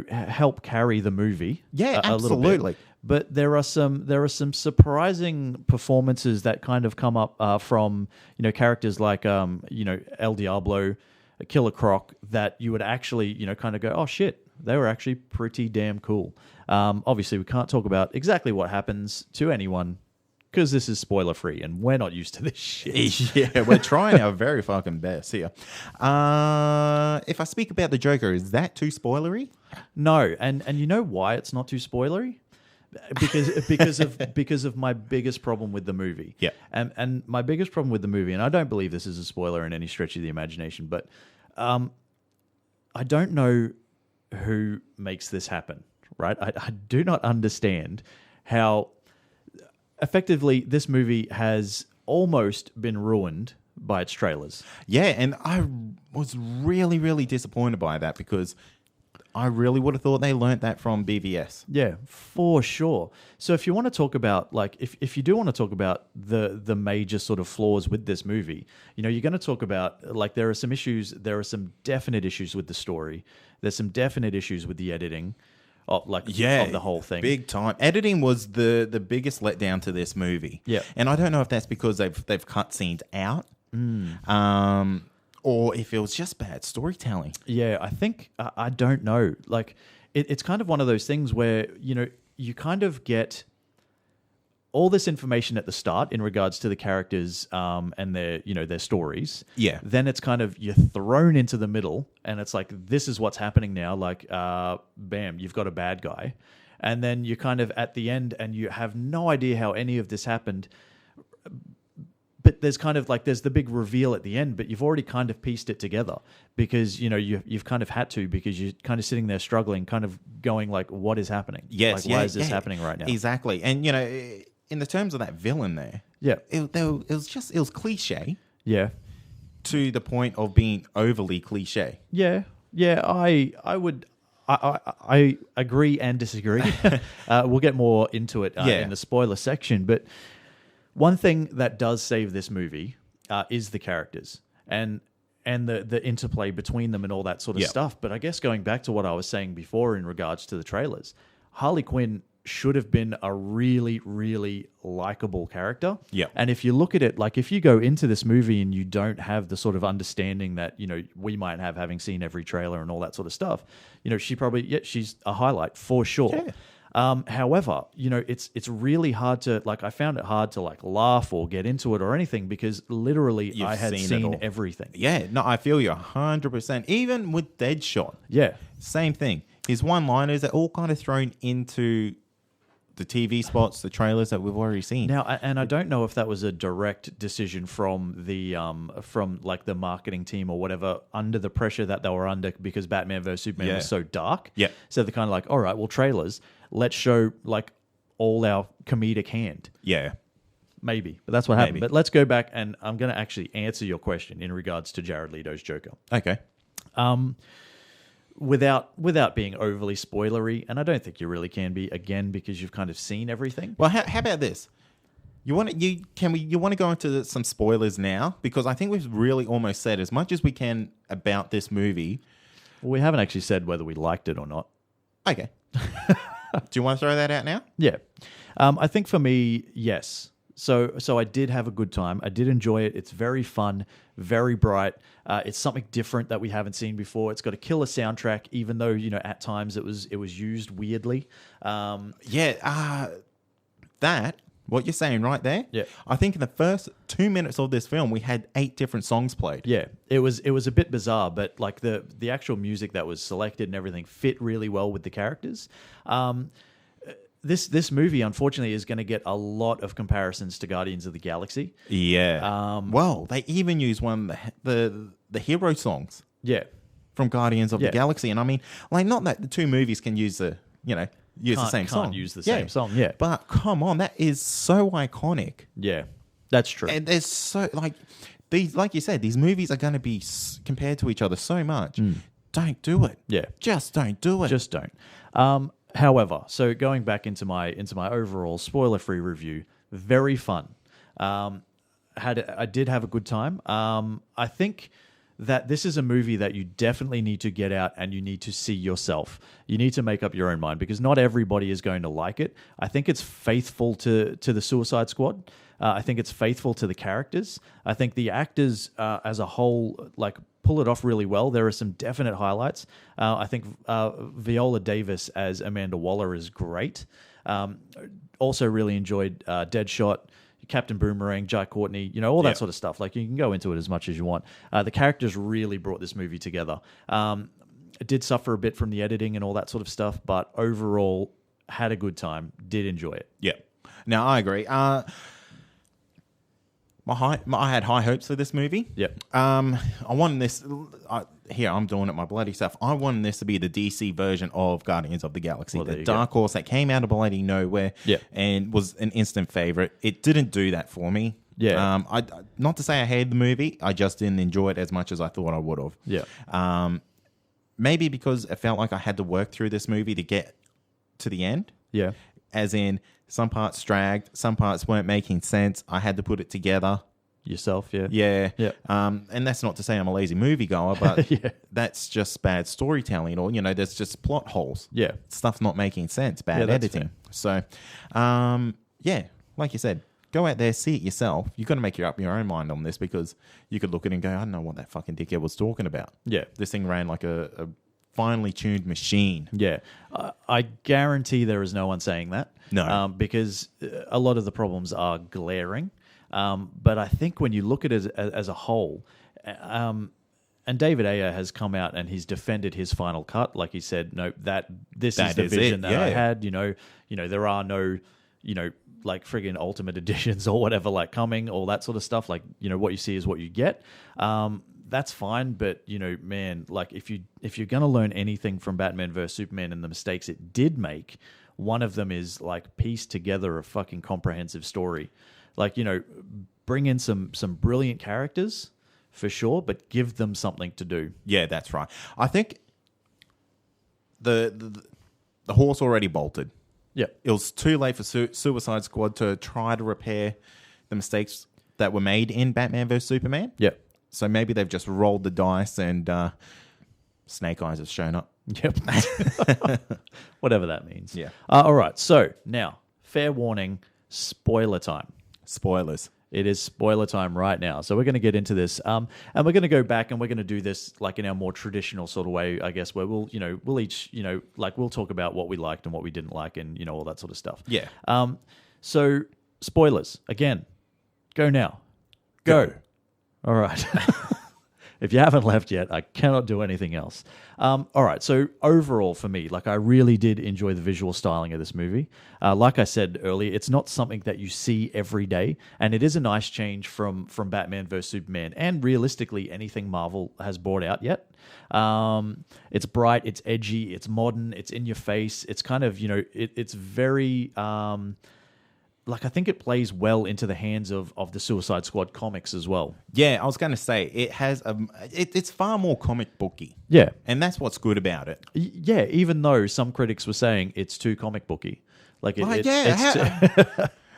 help carry the movie. Yeah, a little absolutely. bit. But there are some surprising performances that kind of come up from characters like El Diablo, Killer Croc, that you would actually kind of go, oh shit, they were actually pretty damn cool. Obviously, we can't talk about exactly what happens to anyone because this is spoiler free and we're not used to this shit. Yeah, we're trying our very fucking best here. If I speak about the Joker, is that too spoilery? No, and you know why it's not too spoilery? Because of my biggest problem with the movie. Yeah. And my biggest problem with the movie, and I don't believe this is a spoiler in any stretch of the imagination, but I don't know who makes this happen, right? I do not understand how effectively this movie has almost been ruined by its trailers. Yeah, and I was really, really disappointed by that because I really would have thought they learnt that from BVS. Yeah, for sure. So if you want to talk about, like, if you do want to talk about the major sort of flaws with this movie, you're going to talk about, like, there are some definite issues with the story. There's some definite issues with the editing of the whole thing. Big time. Editing was the biggest letdown to this movie. Yeah. And I don't know if that's because they've cut scenes out. Or if it was just bad storytelling. Yeah, I think, I don't know. Like, it's kind of one of those things where, you kind of get all this information at the start in regards to the characters and their stories. Yeah. Then it's kind of, you're thrown into the middle and it's like, this is what's happening now. Like, bam, you've got a bad guy. And then you're kind of at the end and you have no idea how any of this happened. But there's kind of like, there's the big reveal at the end, but you've already kind of pieced it together because, you've kind of had to, because you're kind of sitting there struggling, kind of going like, what is happening? Yes. Like, why is this happening right now? Exactly. And, in the terms of that villain there, Yeah. it was cliche Yeah. to the point of being overly cliche. Yeah. Yeah. I agree and disagree. We'll get more into it in the spoiler section, but one thing that does save this movie is the characters and the interplay between them and all that sort of stuff. But I guess going back to what I was saying before in regards to the trailers, Harley Quinn should have been a really, really likable character. Yeah. And if you look at it, like if you go into this movie and you don't have the sort of understanding that, we might have having seen every trailer and all that sort of stuff, she's a highlight for sure. Yeah. However, it's really hard to, like, I found it hard to like laugh or get into it or anything because literally I had seen everything. Yeah, no, I feel you 100%. Even with Deadshot. Yeah. Same thing. His one-liners are all kind of thrown into the TV spots, the trailers that we've already seen. Now, and I don't know if that was a direct decision from the the marketing team or whatever, under the pressure that they were under because Batman vs Superman was so dark. Yeah. So they're kind of like, all right, well, trailers, let's show like all our comedic hand. Yeah. Maybe, but that's what happened. Maybe. But let's go back, and I'm going to actually answer your question in regards to Jared Leto's Joker. Okay. Without being overly spoilery, and I don't think you really can be, again, because you've kind of seen everything. Well, how about this? You want to go into some spoilers now? Because I think we've really almost said as much as we can about this movie. Well, we haven't actually said whether we liked it or not. Okay. Do you want to throw that out now? Yeah. I think for me, yes. So I did have a good time. I did enjoy it. It's very fun, very bright. It's something different that we haven't seen before. It's got a killer soundtrack, even though at times it was used weirdly. What you're saying right there. Yeah. I think in the first 2 minutes of this film, we had 8 different songs played. Yeah, it was a bit bizarre, but like the actual music that was selected and everything fit really well with the characters. This movie, unfortunately, is going to get a lot of comparisons to Guardians of the Galaxy. Yeah. Well, they even use one of the hero songs. Yeah. From Guardians of the Galaxy. And I mean, like, not that the two movies can use the use the same song. Can't use the same song, yeah. But come on, that is so iconic. Yeah, that's true. And there's so, like, these, like you said, these movies are going to be compared to each other so much. Don't do it. Yeah. Just don't do it. Just don't. However, so going back into my overall spoiler-free review, very fun. I did have a good time. I think that this is a movie that you definitely need to get out and you need to see yourself. You need to make up your own mind because not everybody is going to like it. I think it's faithful to the Suicide Squad. I think it's faithful to the characters. I think the actors as a whole like pull it off really well. There are some definite highlights. I think Viola Davis as Amanda Waller is great. Also really enjoyed Deadshot, Captain Boomerang, Jai Courtney, all that sort of stuff. Like, you can go into it as much as you want. The characters really brought this movie together. It did suffer a bit from the editing and all that sort of stuff, but overall, had a good time, did enjoy it. Yeah. Now, I agree. I had high hopes for this movie. Yep. I wanted this... I'm doing it my bloody self. I wanted this to be the DC version of Guardians of the Galaxy. Well, the dark horse that came out of bloody nowhere and was an instant favorite. It didn't do that for me. Yeah. Not to say I hated the movie. I just didn't enjoy it as much as I thought I would have. Yeah. Maybe because it felt like I had to work through this movie to get to the end. Yeah. As in, some parts dragged, some parts weren't making sense. I had to put it together. Yourself, yeah. Yeah. Yeah. And that's not to say I'm a lazy moviegoer, but Yeah. that's just bad storytelling, or, there's just plot holes. Yeah. Stuff not making sense, bad Yeah, that's editing. So, like you said, go out there, see it yourself. You've got to make up your own mind on this because you could look at it and go, I don't know what that fucking dickhead was talking about. Yeah. This thing ran like a finely tuned machine. Yeah. I guarantee there is no one saying that. No. Because a lot of the problems are glaring. But I think when you look at it as a whole, and David Ayer has come out and he's defended his final cut. Like he said, no, this is the vision that I had. There are no, like friggin' ultimate editions or whatever like coming, all that sort of stuff. Like, what you see is what you get. That's fine, but man, like if you're gonna learn anything from Batman vs Superman and the mistakes it did make, one of them is like piece together a fucking comprehensive story. Like, bring in some brilliant characters for sure, but give them something to do. Yeah, that's right. I think the horse already bolted. Yeah. It was too late for Suicide Squad to try to repair the mistakes that were made in Batman vs Superman. Yeah. So maybe they've just rolled the dice and Snake Eyes has shown up. Yep. Whatever that means. Yeah. All right. So now, fair warning, spoiler time. Spoilers. It is spoiler time right now. So we're going to get into this. And we're going to go back and we're going to do this like in our more traditional sort of way, I guess, where we'll each, we'll talk about what we liked and what we didn't like and, all that sort of stuff. Yeah. So spoilers. Again, go now. Go. All right. If you haven't left yet, I cannot do anything else. All right, so overall for me, like I really did enjoy the visual styling of this movie. Like I said earlier, it's not something that you see every day, and it is a nice change from Batman vs Superman, and realistically anything Marvel has brought out yet. It's bright, it's edgy, it's modern, it's in your face. It's kind of, it's very... I think it plays well into the hands of the Suicide Squad comics as well. Yeah, I was going to say, it has it's far more comic booky. Yeah. And that's what's good about it. Yeah, even though some critics were saying it's too comic booky.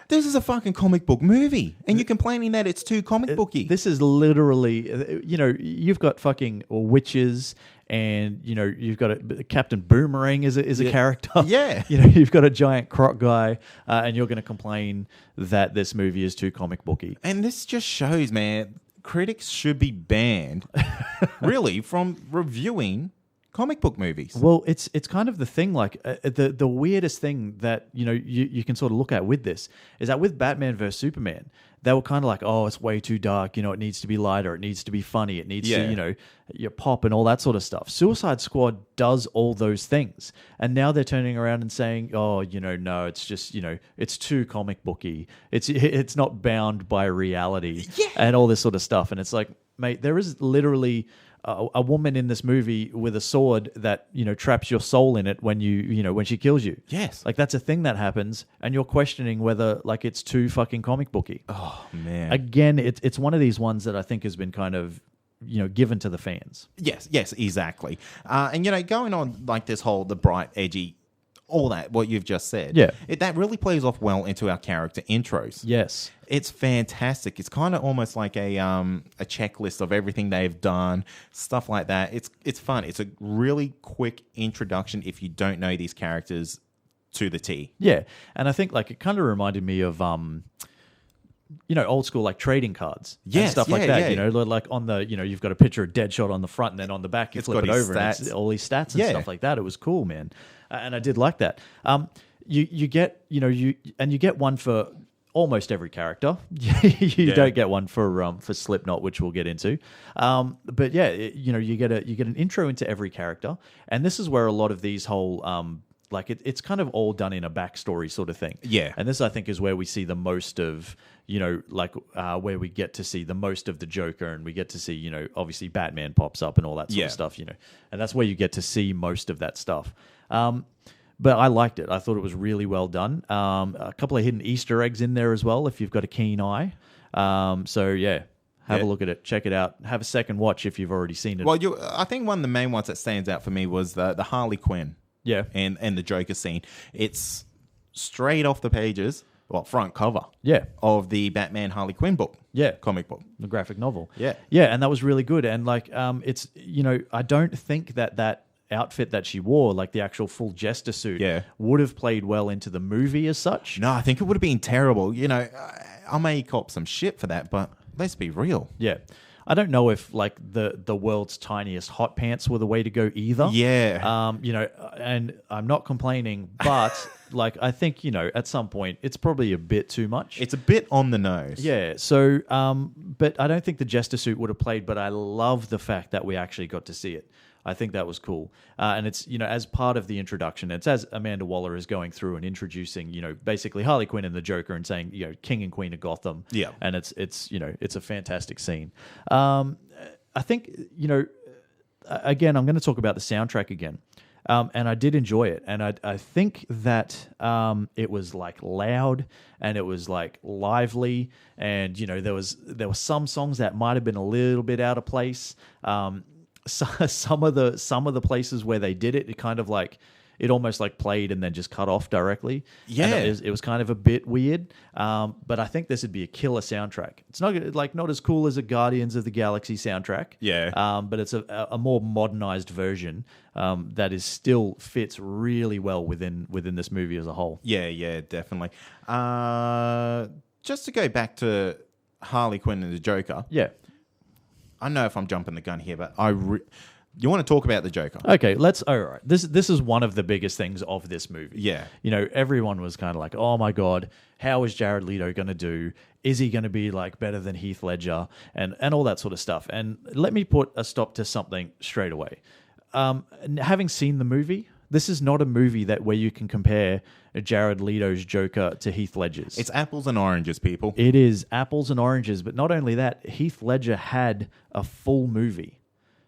This is a fucking comic book movie, and you're complaining that it's too comic booky. This is literally, you've got fucking witches, and you've got Captain Boomerang is a character. Yeah, you've got a giant croc guy, and you're going to complain that this movie is too comic booky. And this just shows, man, critics should be banned, really, from reviewing comic book movies. Well, it's kind of the thing, like the weirdest thing that you can sort of look at with this is that with Batman vs Superman, they were kind of like, oh, it's way too dark, it needs to be lighter, it needs to be funny, it needs to your pop and all that sort of stuff. Suicide Squad does all those things, and now they're turning around and saying, oh, no, it's just it's too comic booky, it's not bound by reality, and all this sort of stuff. And it's like, mate, there is literally a woman in this movie with a sword that, you know, traps your soul in it when when she kills you. Yes. Like, that's a thing that happens, and you're questioning whether, like, it's too fucking comic booky. Oh, man. Again, it's one of these ones that I think has been kind of, given to the fans. Yes, exactly. And, going on like this whole, the bright, edgy, all that, what you've just said. Yeah. That really plays off well into our character intros. Yes. It's fantastic. It's kind of almost like a checklist of everything they've done, stuff like that. It's fun. It's a really quick introduction if you don't know these characters to the T. Yeah. And I think, like, it kind of reminded me of old school, like, trading cards and Yes, stuff like yeah, that. yeah. Like on the, you've got a picture of Deadshot on the front, and then on the back you It's flip got it his over and stats. it's all these stats and Yeah. stuff like that. It was cool, man. And I did like that. You get, you get one for almost every character. You don't get one for Slipknot, which we'll get into. But yeah, you get an intro into every character, and this is where a lot of these whole it's kind of all done in a backstory sort of thing. Yeah. And this, I think, is where we see the most of, where we get to see the most of the Joker, and we get to see, obviously Batman pops up and all that sort of stuff, and that's where you get to see most of that stuff. But I liked it. I thought it was really well done. A couple of hidden Easter eggs in there as well, if you've got a keen eye. So yeah, have a look at it. Check it out. Have a second watch if you've already seen it. Well, I think one of the main ones that stands out for me was the Harley Quinn. Yeah. And the Joker scene. It's straight off the pages, front cover. Yeah. Of the Batman Harley Quinn book. Yeah. Comic book. The graphic novel. Yeah. Yeah, and that was really good. And it's, I don't think that outfit that she wore, like the actual full jester suit, would have played well into the movie as such. No, I think it would have been terrible. I may cop some shit for that, but let's be real. Yeah. I don't know if, like, the world's tiniest hot pants were the way to go either. Yeah. And I'm not complaining, but like, I think, at some point it's probably a bit too much. It's a bit on the nose. Yeah. So, but I don't think the jester suit would have played, but I love the fact that we actually got to see it. I think that was cool. And it's, as part of the introduction, it's as Amanda Waller is going through and introducing, basically Harley Quinn and the Joker, and saying, King and Queen of Gotham. Yeah. And it's it's a fantastic scene. I think, again, I'm going to talk about the soundtrack again. And I did enjoy it. And I think that it was, like, loud, and it was, like, lively, and, there were some songs that might have been a little bit out of place. So, some of the places where they did it, it kind of like, it almost like played and then just cut off directly. Yeah. And it was kind of a bit weird. But I think this would be a killer soundtrack. It's not as cool as a Guardians of the Galaxy soundtrack. Yeah. But it's a more modernized version that still fits really well within this movie as a whole. Yeah, definitely. Just to go back to Harley Quinn and the Joker. Yeah. I know if I'm jumping the gun here, but you want to talk about the Joker? Okay, all right. This is one of the biggest things of this movie. Yeah. Everyone was kind of like, oh my God, how is Jared Leto going to do? Is he going to be, like, better than Heath Ledger? And all that sort of stuff. And let me put a stop to something straight away. Having seen the movie, this is not a movie where you can compare Jared Leto's Joker to Heath Ledger's. It's apples and oranges, people. It is apples and oranges, but not only that, Heath Ledger had a full movie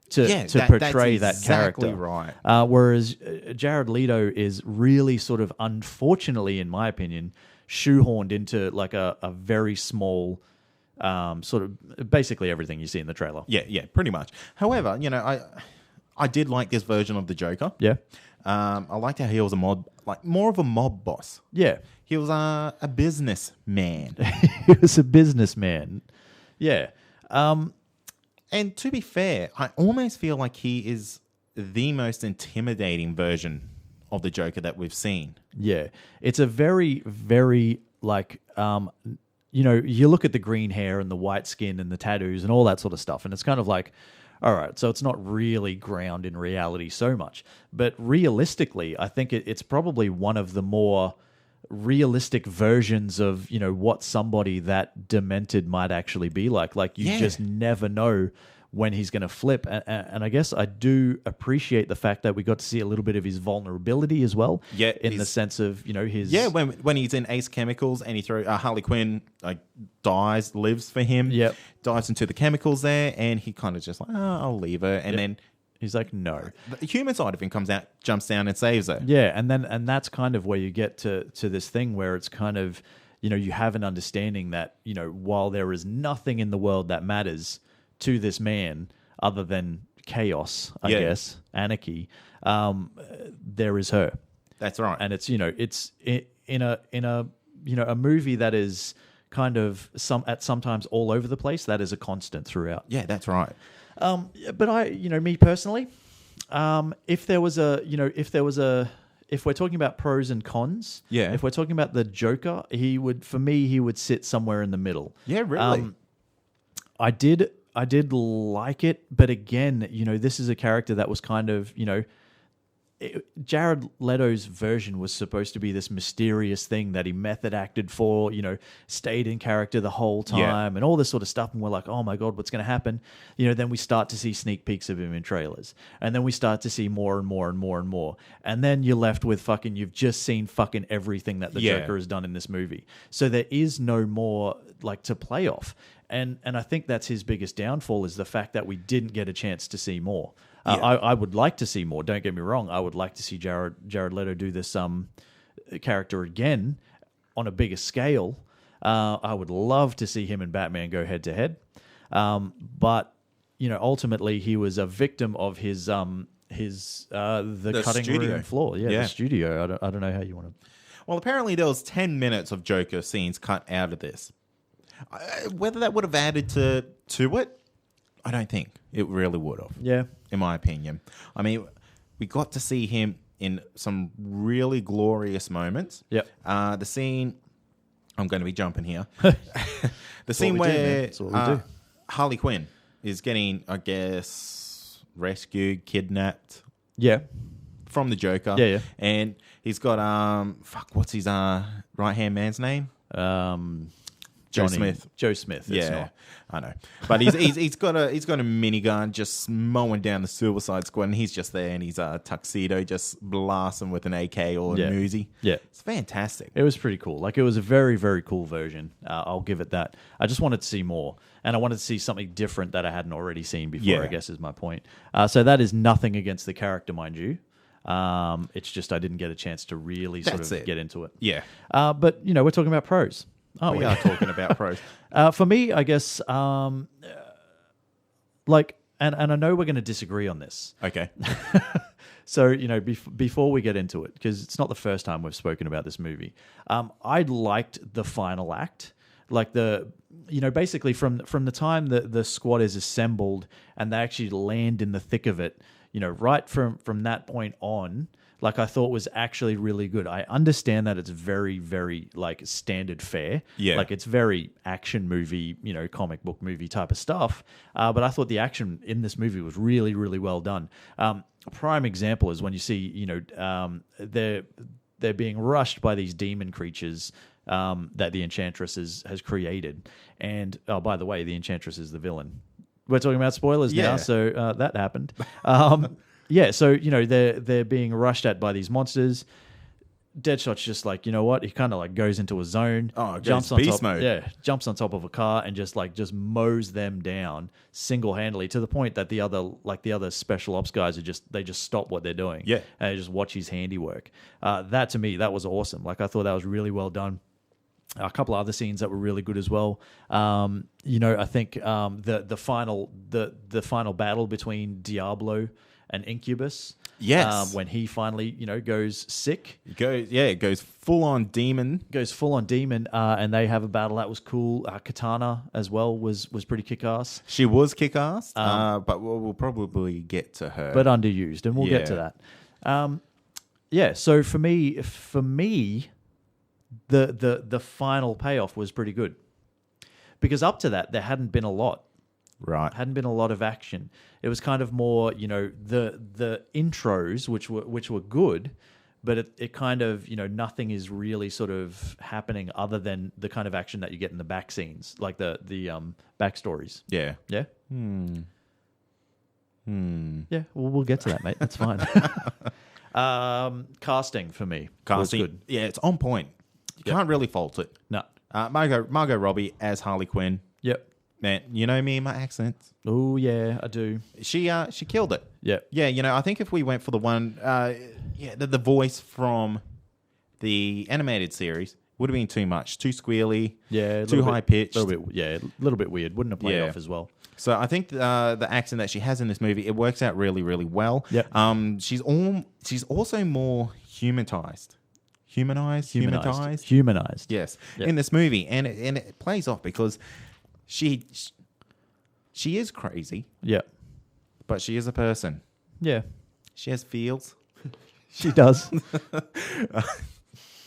to portray that character. Exactly right. Whereas Jared Leto is really sort of, unfortunately, in my opinion, shoehorned into, like, a very small sort of basically everything you see in the trailer. Yeah, pretty much. However, I did like this version of the Joker. Yeah. I liked how he was more of a mob boss. Yeah. He was a businessman. He was a businessman. Yeah. And to be fair, I almost feel like he is the most intimidating version of the Joker that we've seen. Yeah. It's a very, very, like, you look at the green hair and the white skin and the tattoos and all that sort of stuff, and it's kind of like, all right, so it's not really ground in reality so much. But realistically, I think it's probably one of the more realistic versions of, what somebody that demented might actually be like. Like, you just never know when he's going to flip. And I guess I do appreciate the fact that we got to see a little bit of his vulnerability as well. Yeah, in the sense of, you know, his... Yeah, when he's in Ace Chemicals and he throws... Harley Quinn lives for him. Yep. Dives into the chemicals there, and he kind of just like, I'll leave her. And then... He's like, no. The human side of him comes out, jumps down and saves her. Yeah, and that's kind of where you get to this thing where it's kind of, you know, you have an understanding that, you know, while there is nothing in the world that matters to this man other than chaos, I guess, anarchy, there is her. That's right. And it's, you know, it's in a you know, a movie that is kind of sometimes all over the place, that is a constant throughout. Yeah, that's right. But you know, me personally, if we're talking about pros and cons, if we're talking about the Joker, he would sit somewhere in the middle. Yeah, really. I did like it, but again, you know, this is a character that was kind of, you know, Jared Leto's version was supposed to be this mysterious thing that he method acted for, you know, stayed in character the whole time and all this sort of stuff. And we're like, oh my God, what's going to happen? You know, then we start to see sneak peeks of him in trailers. And then we start to see more and more and more and more. And then you're left with you've just seen fucking everything that the Joker has done in this movie. So there is no more to play off. And I think that's his biggest downfall, is the fact that we didn't get a chance to see more. I would like to see more. Don't get me wrong. I would like to see Jared Leto do this character again on a bigger scale. I would love to see him and Batman go head to head. But you know, ultimately, he was a victim of his the cutting studio. room floor. Yeah, the studio. I don't know how you want to. Well, apparently there was 10 minutes of Joker scenes cut out of this. Whether that would have added to it, I don't think it really would have. Yeah. In my opinion. I mean, we got to see him in some really glorious moments. Yep. The scene, I'm going to be jumping here. The scene what we do, man. where That's what we do. Harley Quinn is getting, I guess, rescued, kidnapped. Yeah. From the Joker. Yeah. And he's got, what's his right-hand man's name? Joe Smith. Joe Smith. It's Yeah, not. I know. But he's got a minigun just mowing down the Suicide Squad, and he's just there in his tuxedo, just blasting with an AK or a Uzi. Yeah. It's fantastic. It was pretty cool. It was a very, very cool version. I'll give it that. I just wanted to see more, and I wanted to see something different that I hadn't already seen before. I guess is my point. So that is nothing against the character, mind you. It's just I didn't get a chance to really get into it. Yeah. But you know, we're talking about pros. We are talking about pros. For me, I guess, and I know we're going to disagree on this. Okay. So, you know, before we get into it, because it's not the first time we've spoken about this movie, I liked the final act. Basically from the time that the squad is assembled and they actually land in the thick of it, you know, right from that point on, I thought was actually really good. I understand that it's very, very standard fare. Yeah. It's very action movie, you know, comic book movie type of stuff. But I thought the action in this movie was really, really well done. A prime example is when you see, you know, they're being rushed by these demon creatures that the Enchantress has created. And, oh, by the way, the Enchantress is the villain. We're talking about spoilers now, so that happened. Yeah, so, you know, they're being rushed at by these monsters. Deadshot's just you know what? He kind of goes into a zone. Oh, jumps on beast top, mode. Yeah, jumps on top of a car and just mows them down single-handedly to the point that the other special ops guys they just stop what they're doing. Yeah. And they just watch his handiwork. That to me, that was awesome. I thought that was really well done. A couple of other scenes that were really good as well. You know, I think the final battle between Diablo and Incubus. Yes. When he finally, you know, goes sick. It goes full on demon. And they have a battle that was cool. Katana as well was pretty kick-ass. She was kick-ass, but we'll probably get to her. But underused, and we'll get to that. So for me, the final payoff was pretty good. Because up to that, there hadn't been a lot. Right. Hadn't been a lot of action. It was kind of more, you know, the intros, which were good, but it kind of, you know, nothing is really sort of happening other than the kind of action that you get in the back scenes, the backstories. Yeah. Yeah? Yeah, well, we'll get to that, mate. That's fine. Casting for me. Casting, was good. yeah, it's on point. You can't really fault it. No. Margot Robbie as Harley Quinn. Yep. Man, you know me and my accents. Oh, yeah, I do. She killed it. Yep. Yeah, I think if we went for the one, the voice from the animated series would have been too much, too squealy, too high pitched. A little bit weird. Wouldn't have played off as well. So I think the accent that she has in this movie, it works out really, really well. Yep. She's also more humanized. Humanized. Yes, Yep. in this movie, and it plays off because she is crazy, Yeah. but she is a person. Yeah. She has feels. She does.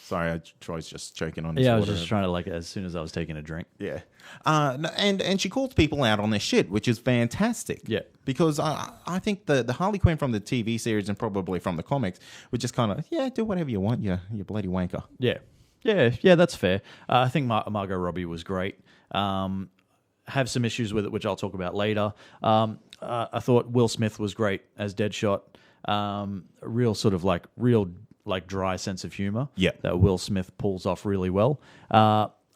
Sorry, Troy's just choking on his Yeah, I was water. just trying to as soon as I was taking a drink. Yeah. And she calls people out on their shit, which is fantastic. Yeah. Because I think the Harley Quinn from the TV series and probably from the comics would just kind of, do whatever you want, you bloody wanker. Yeah. Yeah, that's fair. I think Margot Robbie was great. Have some issues with it, which I'll talk about later. I thought Will Smith was great as Deadshot. Real sort of real dry sense of humor. Yeah. That Will Smith pulls off really well.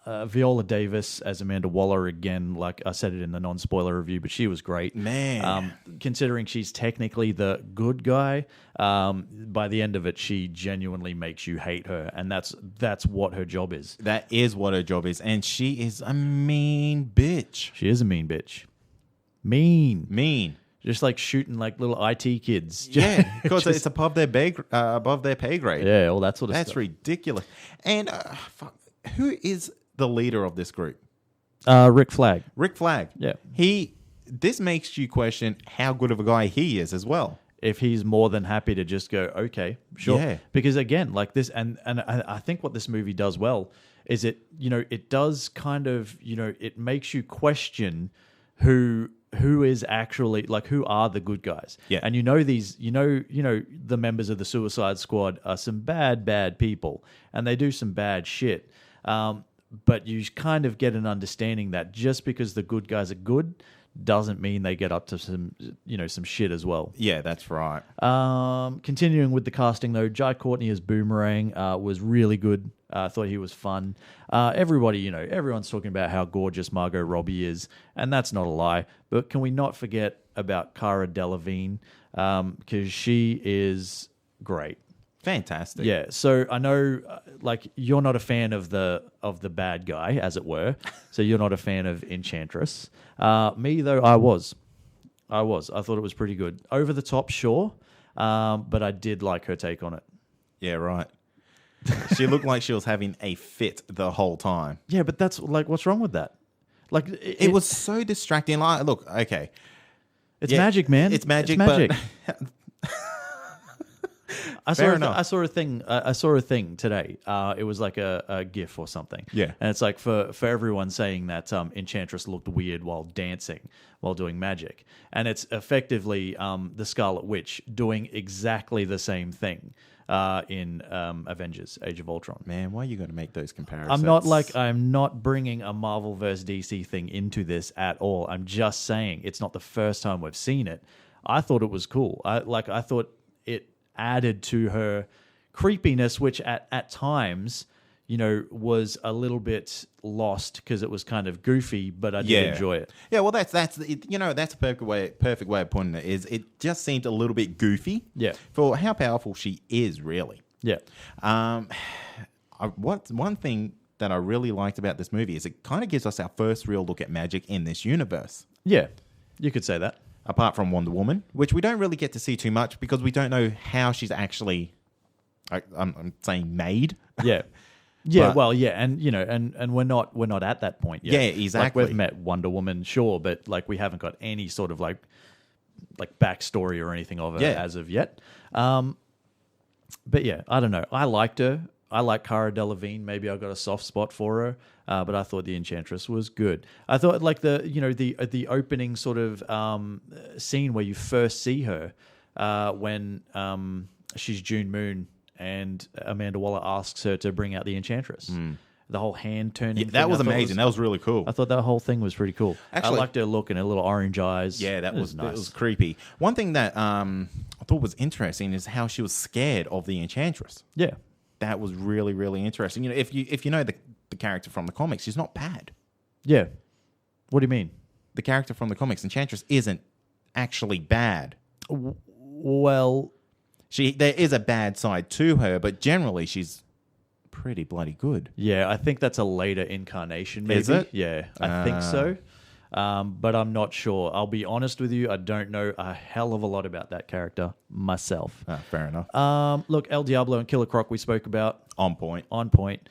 Viola Davis as Amanda Waller, again, like I said it in the non-spoiler review, but she was great. Man. Considering she's technically the good guy, by the end of it, she genuinely makes you hate her, and that's what her job is. That is what her job is. And she is a mean bitch. She is a mean bitch. Mean. Just like shooting little IT kids. Yeah, because it's above their pay grade. Yeah, all that sort of That's stuff. ridiculous. And who is the leader of this group? Rick Flag. Rick Flag. Yeah. This makes you question how good of a guy he is as well. If he's more than happy to just go, okay, sure. Yeah. Because again, like this, and I think what this movie does well is it does kind of, it makes you question who is actually, who are the good guys. Yeah. And the members of the Suicide Squad are some bad people, and they do some bad shit. But you kind of get an understanding that just because the good guys are good doesn't mean they get up to some shit as well. Yeah, that's right. Continuing with the casting though, Jai Courtney as Boomerang was really good. I thought he was fun. Everyone's talking about how gorgeous Margot Robbie is, and that's not a lie. But can we not forget about Cara Delevingne? Because she is great. Fantastic. Yeah, so I know, you're not a fan of the bad guy, as it were. So you're not a fan of Enchantress. Me though, I was. I thought it was pretty good. Over the top, sure, but I did like her take on it. Yeah, right. She looked like she was having a fit the whole time. Yeah, but that's what's wrong with that? It was so distracting. Look, okay, it's magic, man. It's magic. But I saw a thing today. It was like a GIF or something. Yeah. And it's like for everyone saying that Enchantress looked weird while dancing, while doing magic. And it's effectively the Scarlet Witch doing exactly the same thing in Avengers: Age of Ultron. Man, why are you going to make those comparisons? I'm not bringing a Marvel vs. DC thing into this at all. I'm just saying it's not the first time we've seen it. I thought it was cool. I thought it added to her creepiness, which at times, was a little bit lost because it was kind of goofy, but I did enjoy it. Yeah, well, that's a perfect way of putting it. Is it just seemed a little bit goofy? Yeah. For how powerful she is, really. Yeah. One thing that I really liked about this movie is it kind of gives us our first real look at magic in this universe. Yeah, you could say that. Apart from Wonder Woman, which we don't really get to see too much because we don't know how she's actually, I'm saying, made. Yeah. Yeah, But- well, yeah, and we're not at that point yet. Yeah, exactly. We've met Wonder Woman, sure, but we haven't got any sort of like backstory or anything of her as of yet. But yeah, I don't know. I liked her. I like Cara Delevingne. Maybe I got a soft spot for her, but I thought the Enchantress was good. I thought the opening sort of scene where you first see her when she's June Moon and Amanda Waller asks her to bring out the Enchantress. the whole hand turning. Yeah, thing, that was I thought amazing. That was really cool. I thought that whole thing was pretty cool. Actually- I liked her look and her little orange eyes. Yeah, that It was nice. It was creepy. One thing that I thought was interesting is how she was scared of the Enchantress. Yeah, That was really, really interesting. You know, if you know the character from the comics, she's not bad. yeah. What do you mean? The character from the comics, Enchantress, isn't actually bad. Well, There is a bad side to her, but generally she's pretty bloody good. yeah, I think that's a later incarnation. Maybe. Is it? Yeah, I think so. But I'm not sure. I'll be honest with you. I don't know a hell of a lot about that character myself. Fair enough. Look, El Diablo and Killer Croc we spoke about. On point. On point.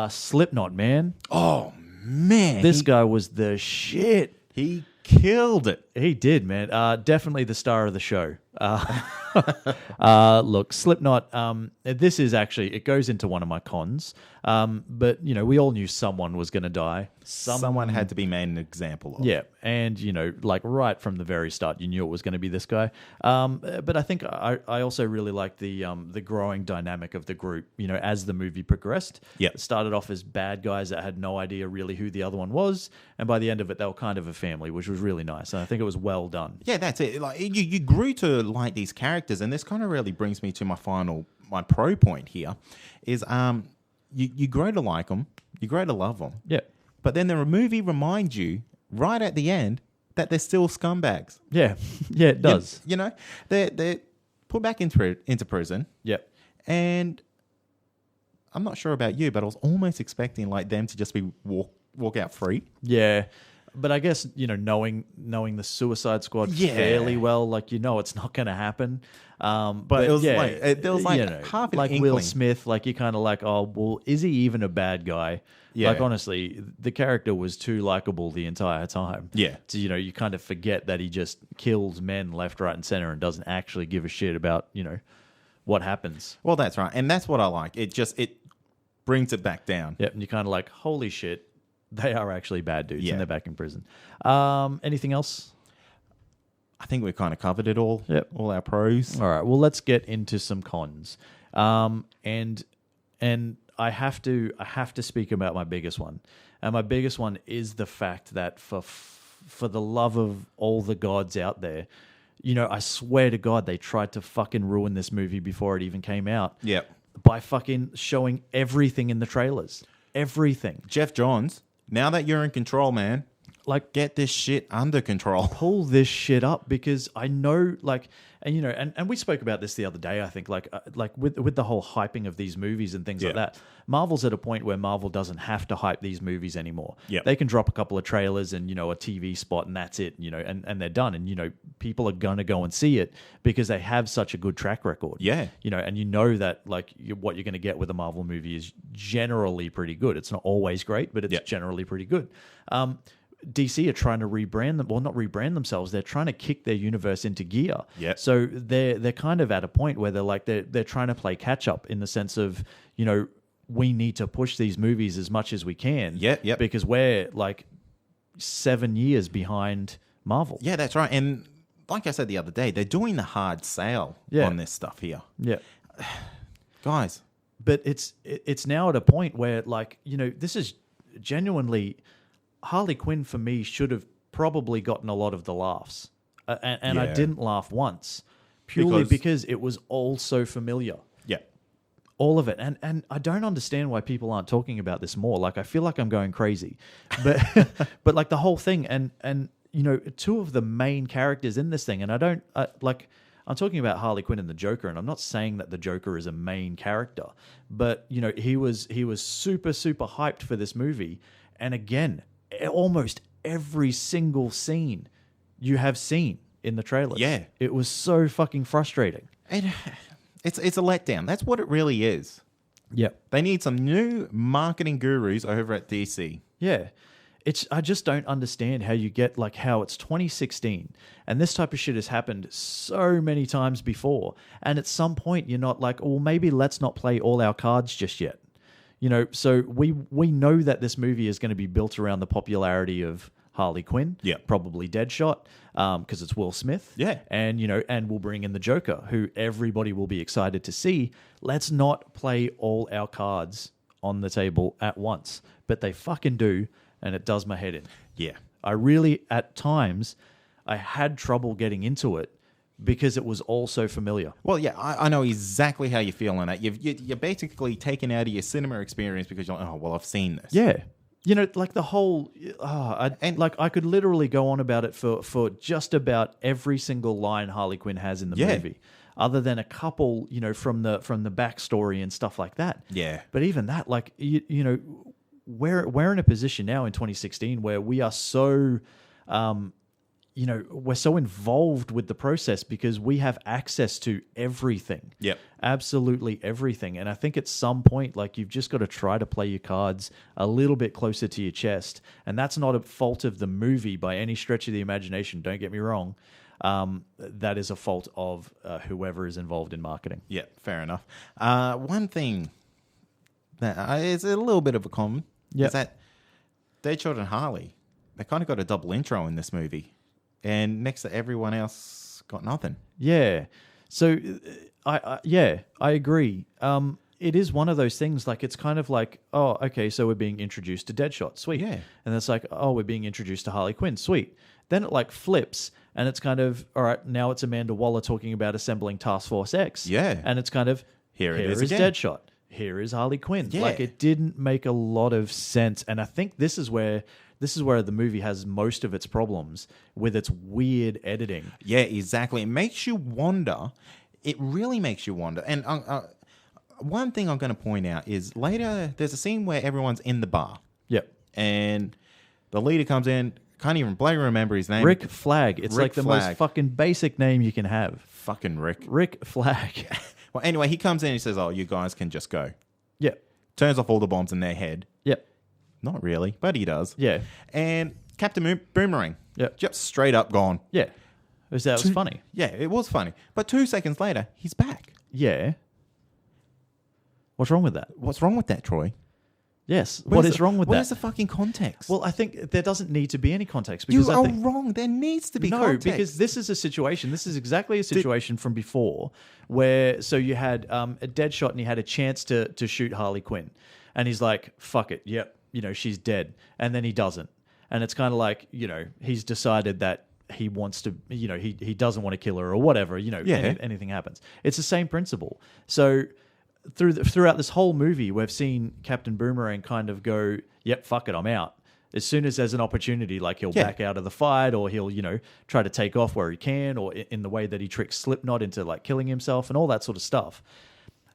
Slipknot, man. Oh man, This guy was the shit. he killed it. He did, man. Definitely the star of the show. Look, Slipknot, this is actually, it goes into one of my cons. But, you know, we all knew someone was going to die. Someone had to be made an example of. Yeah, and you know, like right from the very start, you knew it was going to be this guy. But I think I also really liked the growing dynamic of the group. You know, as the movie progressed, Yeah. it started off as bad guys that had no idea really who the other one was, and by the end of it, they were kind of a family, which was really nice. And I think it was well done. Yeah, that's it. Like you grew to like these characters, and this kind of really brings me to my pro point here, is you grow to like them, you grow to love them, Yeah, but then the movie reminds you right at the end that they're still scumbags. yeah, yeah. It does. You know, they're put back into prison, Yeah. and I'm not sure about you, but I was almost expecting like them to just be walk out free. Yeah. But I guess, you know, knowing the Suicide Squad Yeah. fairly well, like, you know, it's not going to happen. But it was yeah, like- there was like you know, half an like Will inkling. Smith, like you're kind of like, oh, well, is he even a bad guy? Yeah. Like, honestly, the character was too likable the entire time. Yeah. So, you know, you kind of forget that he just kills men left, right, and center and doesn't actually give a shit about, you know, what happens. Well, that's right, and that's what I like. It brings it back down. Yep. And you're kind of like, holy shit, they are actually bad dudes Yeah. and they're back in prison. Anything else? I think we kind of covered it all. Yep. All our pros. All right. Well, let's get into some cons. And I have to speak about my biggest one. And my biggest one is the fact that for the love of all the gods out there, you know, I swear to God, they tried to fucking ruin this movie before it even came out. Yep. By fucking showing everything in the trailers. Everything. Jeff Johns, now that you're in control, man, Like, get this shit under control. pull this shit up, because I know, like, and you know, and we spoke about this the other day. I think, like with the whole hyping of these movies and things like Yeah. that. Marvel's at a point where Marvel doesn't have to hype these movies anymore. Yep. They can drop a couple of trailers and, you know, a TV spot, and that's it. You know, and they're done. And you know, people are gonna go and see it because they have such a good track record. Yeah. You know, and you know that like what you're going to get with a Marvel movie is generally pretty good. It's not always great, but it's Yeah. generally pretty good. DC are trying to rebrand them, well, not rebrand themselves. They're trying to kick their universe into gear. Yeah. So they're kind of at a point where they're trying to play catch up in the sense of, you know, we need to push these movies as much as we can. Yep. Because we're like 7 years behind Marvel. Yeah, that's right. And like I said the other day, they're doing the hard sale Yeah. on this stuff here. Yeah. Guys, But it's now at a point where, like, you know, this is genuinely, Harley Quinn for me should have probably gotten a lot of the laughs, and I Yeah. didn't laugh once, purely Because- because it was all so familiar, yeah. all of it, and I don't understand why people aren't talking about this more. Like, I feel like I'm going crazy, but but like the whole thing, and you know, two of the main characters in this thing, and I'm talking about Harley Quinn and the Joker, and I'm not saying that the Joker is a main character, but you know, he was super hyped for this movie, and again, almost every single scene you have seen in the trailers. Yeah. It was so fucking frustrating. And it's a letdown. That's what it really is. Yep. They need some new marketing gurus over at DC. Yeah. I just don't understand how you get, like, how it's 2016 and this type of shit has happened so many times before. And at some point you're not like, well, maybe let's not play all our cards just yet. You know, so we know that this movie is going to be built around the popularity of Harley Quinn, Yeah. probably Deadshot, because it's Will Smith, Yeah. and you know, and we'll bring in the Joker, who everybody will be excited to see. Let's not play all our cards on the table at once, but they fucking do, and it does my head in. Yeah. I really, at times, I had trouble getting into it because it was all so familiar. Well, yeah, I know exactly how you feel on that. You're basically taken out of your cinema experience because you're like, oh, well, I've seen this. Yeah. You know, like the whole, I could literally go on about it for just about every single line Harley Quinn has in the movie, other than a couple, you know, from the backstory and stuff like that. Yeah. But even that, like, you know, we're in a position now in 2016 where we are so, you know, we're so involved with the process because we have access to everything. Yep. Absolutely everything. And I think at some point, like, you've just got to try to play your cards a little bit closer to your chest. And that's not a fault of the movie by any stretch of the imagination. Don't get me wrong. That is a fault of whoever is involved in marketing. Yeah, fair enough. One thing that is a little bit of a common is that Deadshot and Harley, they kind of got a double intro in this movie. And next to everyone else got nothing. Yeah. So, I agree. It is one of those things, like, it's kind of like, oh, okay, so we're being introduced to Deadshot. Sweet. Yeah. And it's like, oh, we're being introduced to Harley Quinn. Sweet. Then it, like, flips, and it's kind of, all right, now it's Amanda Waller talking about assembling Task Force X. Yeah. And it's kind of, Here it is again. Deadshot. Here is Harley Quinn. Yeah. Like, it didn't make a lot of sense. And I think this is where the movie has most of its problems with its weird editing. Yeah, exactly. It makes you wonder. It really makes you wonder. And one thing I'm going to point out is later there's a scene where everyone's in the bar. Yep. And the leader comes in, can't even bloody remember his name. Rick Flag. It's Rick like the Flag. most fucking basic name you can have. Fucking Rick. Rick Flag. Well, anyway, he comes in and he says, oh, you guys can just go. Yep. Turns off all the bombs in their head. Yep. Not really, but he does. Yeah. And Captain Boomerang. Yep. Just straight up gone. Yeah. That was funny. Yeah, it was funny. But 2 seconds later, he's back. Yeah. What's wrong with that? What's wrong with that, Troy? Yes. What is wrong with that? Where's the fucking context? Well, I think there doesn't need to be any context. you Because are I think, wrong. There needs to be no, context. because this is a situation. This is exactly a situation from before where, so you had a Deadshot and he had a chance to shoot Harley Quinn. And he's like, fuck it. Yep. You know, she's dead. And then he doesn't. And it's kind of like, you know, he's decided that he wants to, you know, he doesn't want to kill her or whatever, you know, anything happens. It's the same principle. So throughout this whole movie, we've seen Captain Boomerang kind of go, yep, fuck it, I'm out. As soon as there's an opportunity, like he'll back out of the fight or he'll, you know, try to take off where he can, or in the way that he tricks Slipknot into like killing himself and all that sort of stuff.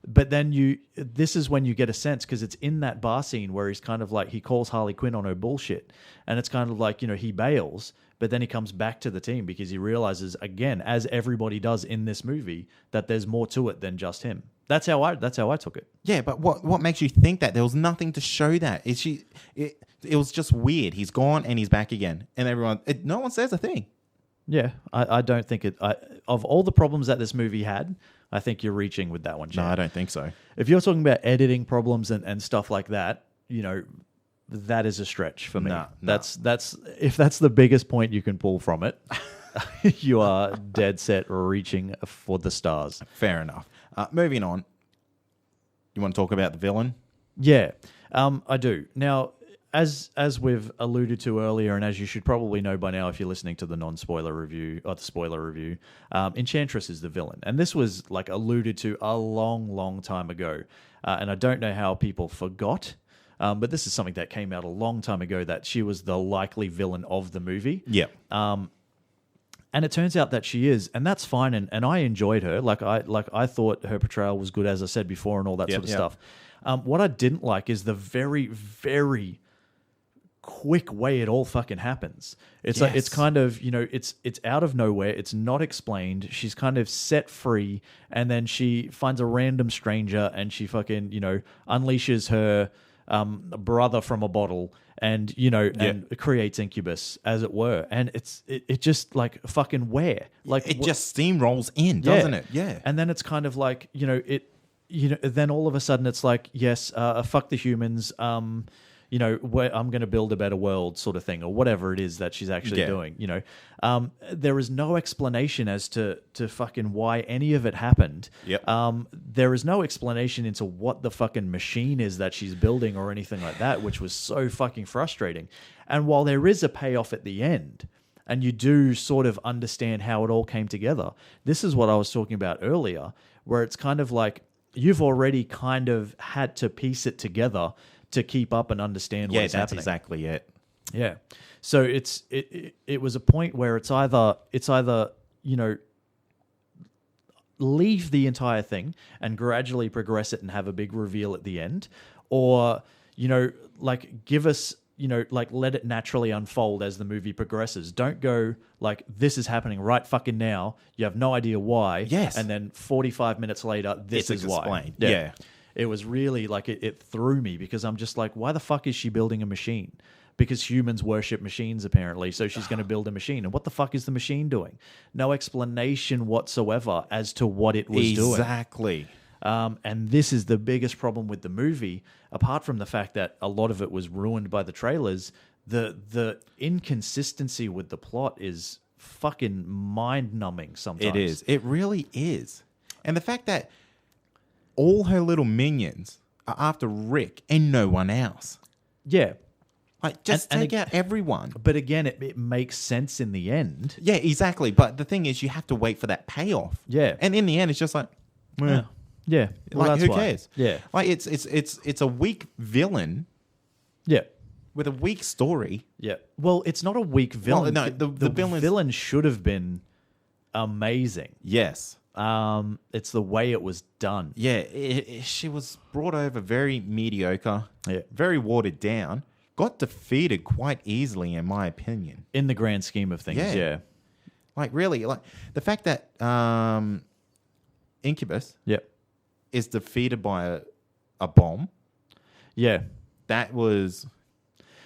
But then this is when you get a sense, because it's in that bar scene where he's kind of like, he calls Harley Quinn on her bullshit. And it's kind of like, you know, he bails, but then he comes back to the team because he realizes, again, as everybody does in this movie, that there's more to it than just him. That's how I took it. Yeah, but what makes you think that? There was nothing to show that. It was just weird. He's gone and he's back again. And no one says a thing. Yeah, I don't think it... of all the problems that this movie had, I think you're reaching with that one, Chad. No, I don't think so. If you're talking about editing problems and stuff like that, you know, that is a stretch for me. No. That's if that's the biggest point you can pull from it, you are dead set reaching for the stars. Fair enough. Moving on. You want to talk about the villain? Yeah, I do. Now, as we've alluded to earlier, and as you should probably know by now if you're listening to the non-spoiler review or the spoiler review, Enchantress is the villain. And this was like alluded to a long, long time ago. And I don't know how people forgot, but this is something that came out a long time ago, that she was the likely villain of the movie. Yeah. And it turns out that she is, and that's fine. And I enjoyed her. I thought her portrayal was good, as I said before, and all that sort of stuff. What I didn't like is the very, very quick way it all fucking happens. It's like, it's kind of, you know, it's out of nowhere. It's not explained. She's kind of set free, and then she finds a random stranger and she fucking, you know, unleashes her brother from a bottle, and, you know, and creates Incubus, as it were. And it just like fucking where? Like it just steamrolls in, doesn't it? Yeah. And then it's kind of like, you know, then all of a sudden it's like, yes, fuck the humans. I'm going to build a better world sort of thing, or whatever it is that she's actually doing, there is no explanation as to fucking why any of it happened. Yep. There is no explanation into what the fucking machine is that she's building or anything like that, which was so fucking frustrating. And while there is a payoff at the end, and you do sort of understand how it all came together, this is what I was talking about earlier, where it's kind of like you've already kind of had to piece it together to keep up and understand what's happening. Exactly it. Yeah. So it was a point where it's either leave the entire thing and gradually progress it and have a big reveal at the end, or give us let it naturally unfold as the movie progresses. Don't go like, this is happening right fucking now. You have no idea why. Yes. And then 45 minutes later, this It's is why. explained. Yeah. It was really like, it threw me because I'm just like, why the fuck is she building a machine? Because humans worship machines, apparently. So she's going to build a machine. And what the fuck is the machine doing? No explanation whatsoever as to what it was doing. Exactly. And this is the biggest problem with the movie, apart from the fact that a lot of it was ruined by the trailers. The inconsistency with the plot is fucking mind-numbing sometimes. It is. It really is. And the fact that all her little minions are after Rick and no one else. Yeah. Like, just take out everyone. But again, it makes sense in the end. Yeah, exactly. But the thing is, you have to wait for that payoff. Yeah. And in the end, it's just like, Yeah. Yeah. Well, like, that's who why. cares? Yeah. Like, it's a weak villain Yeah. with a weak story. Yeah. Well, it's not a weak villain. no, the villain should have been amazing. Yes. It's the way it was done. Yeah, she was brought over very mediocre, Yeah. very watered down, got defeated quite easily, in my opinion. In the grand scheme of things, yeah. Like, really, like the fact that Incubus Yep. is defeated by a bomb, Yeah. that was...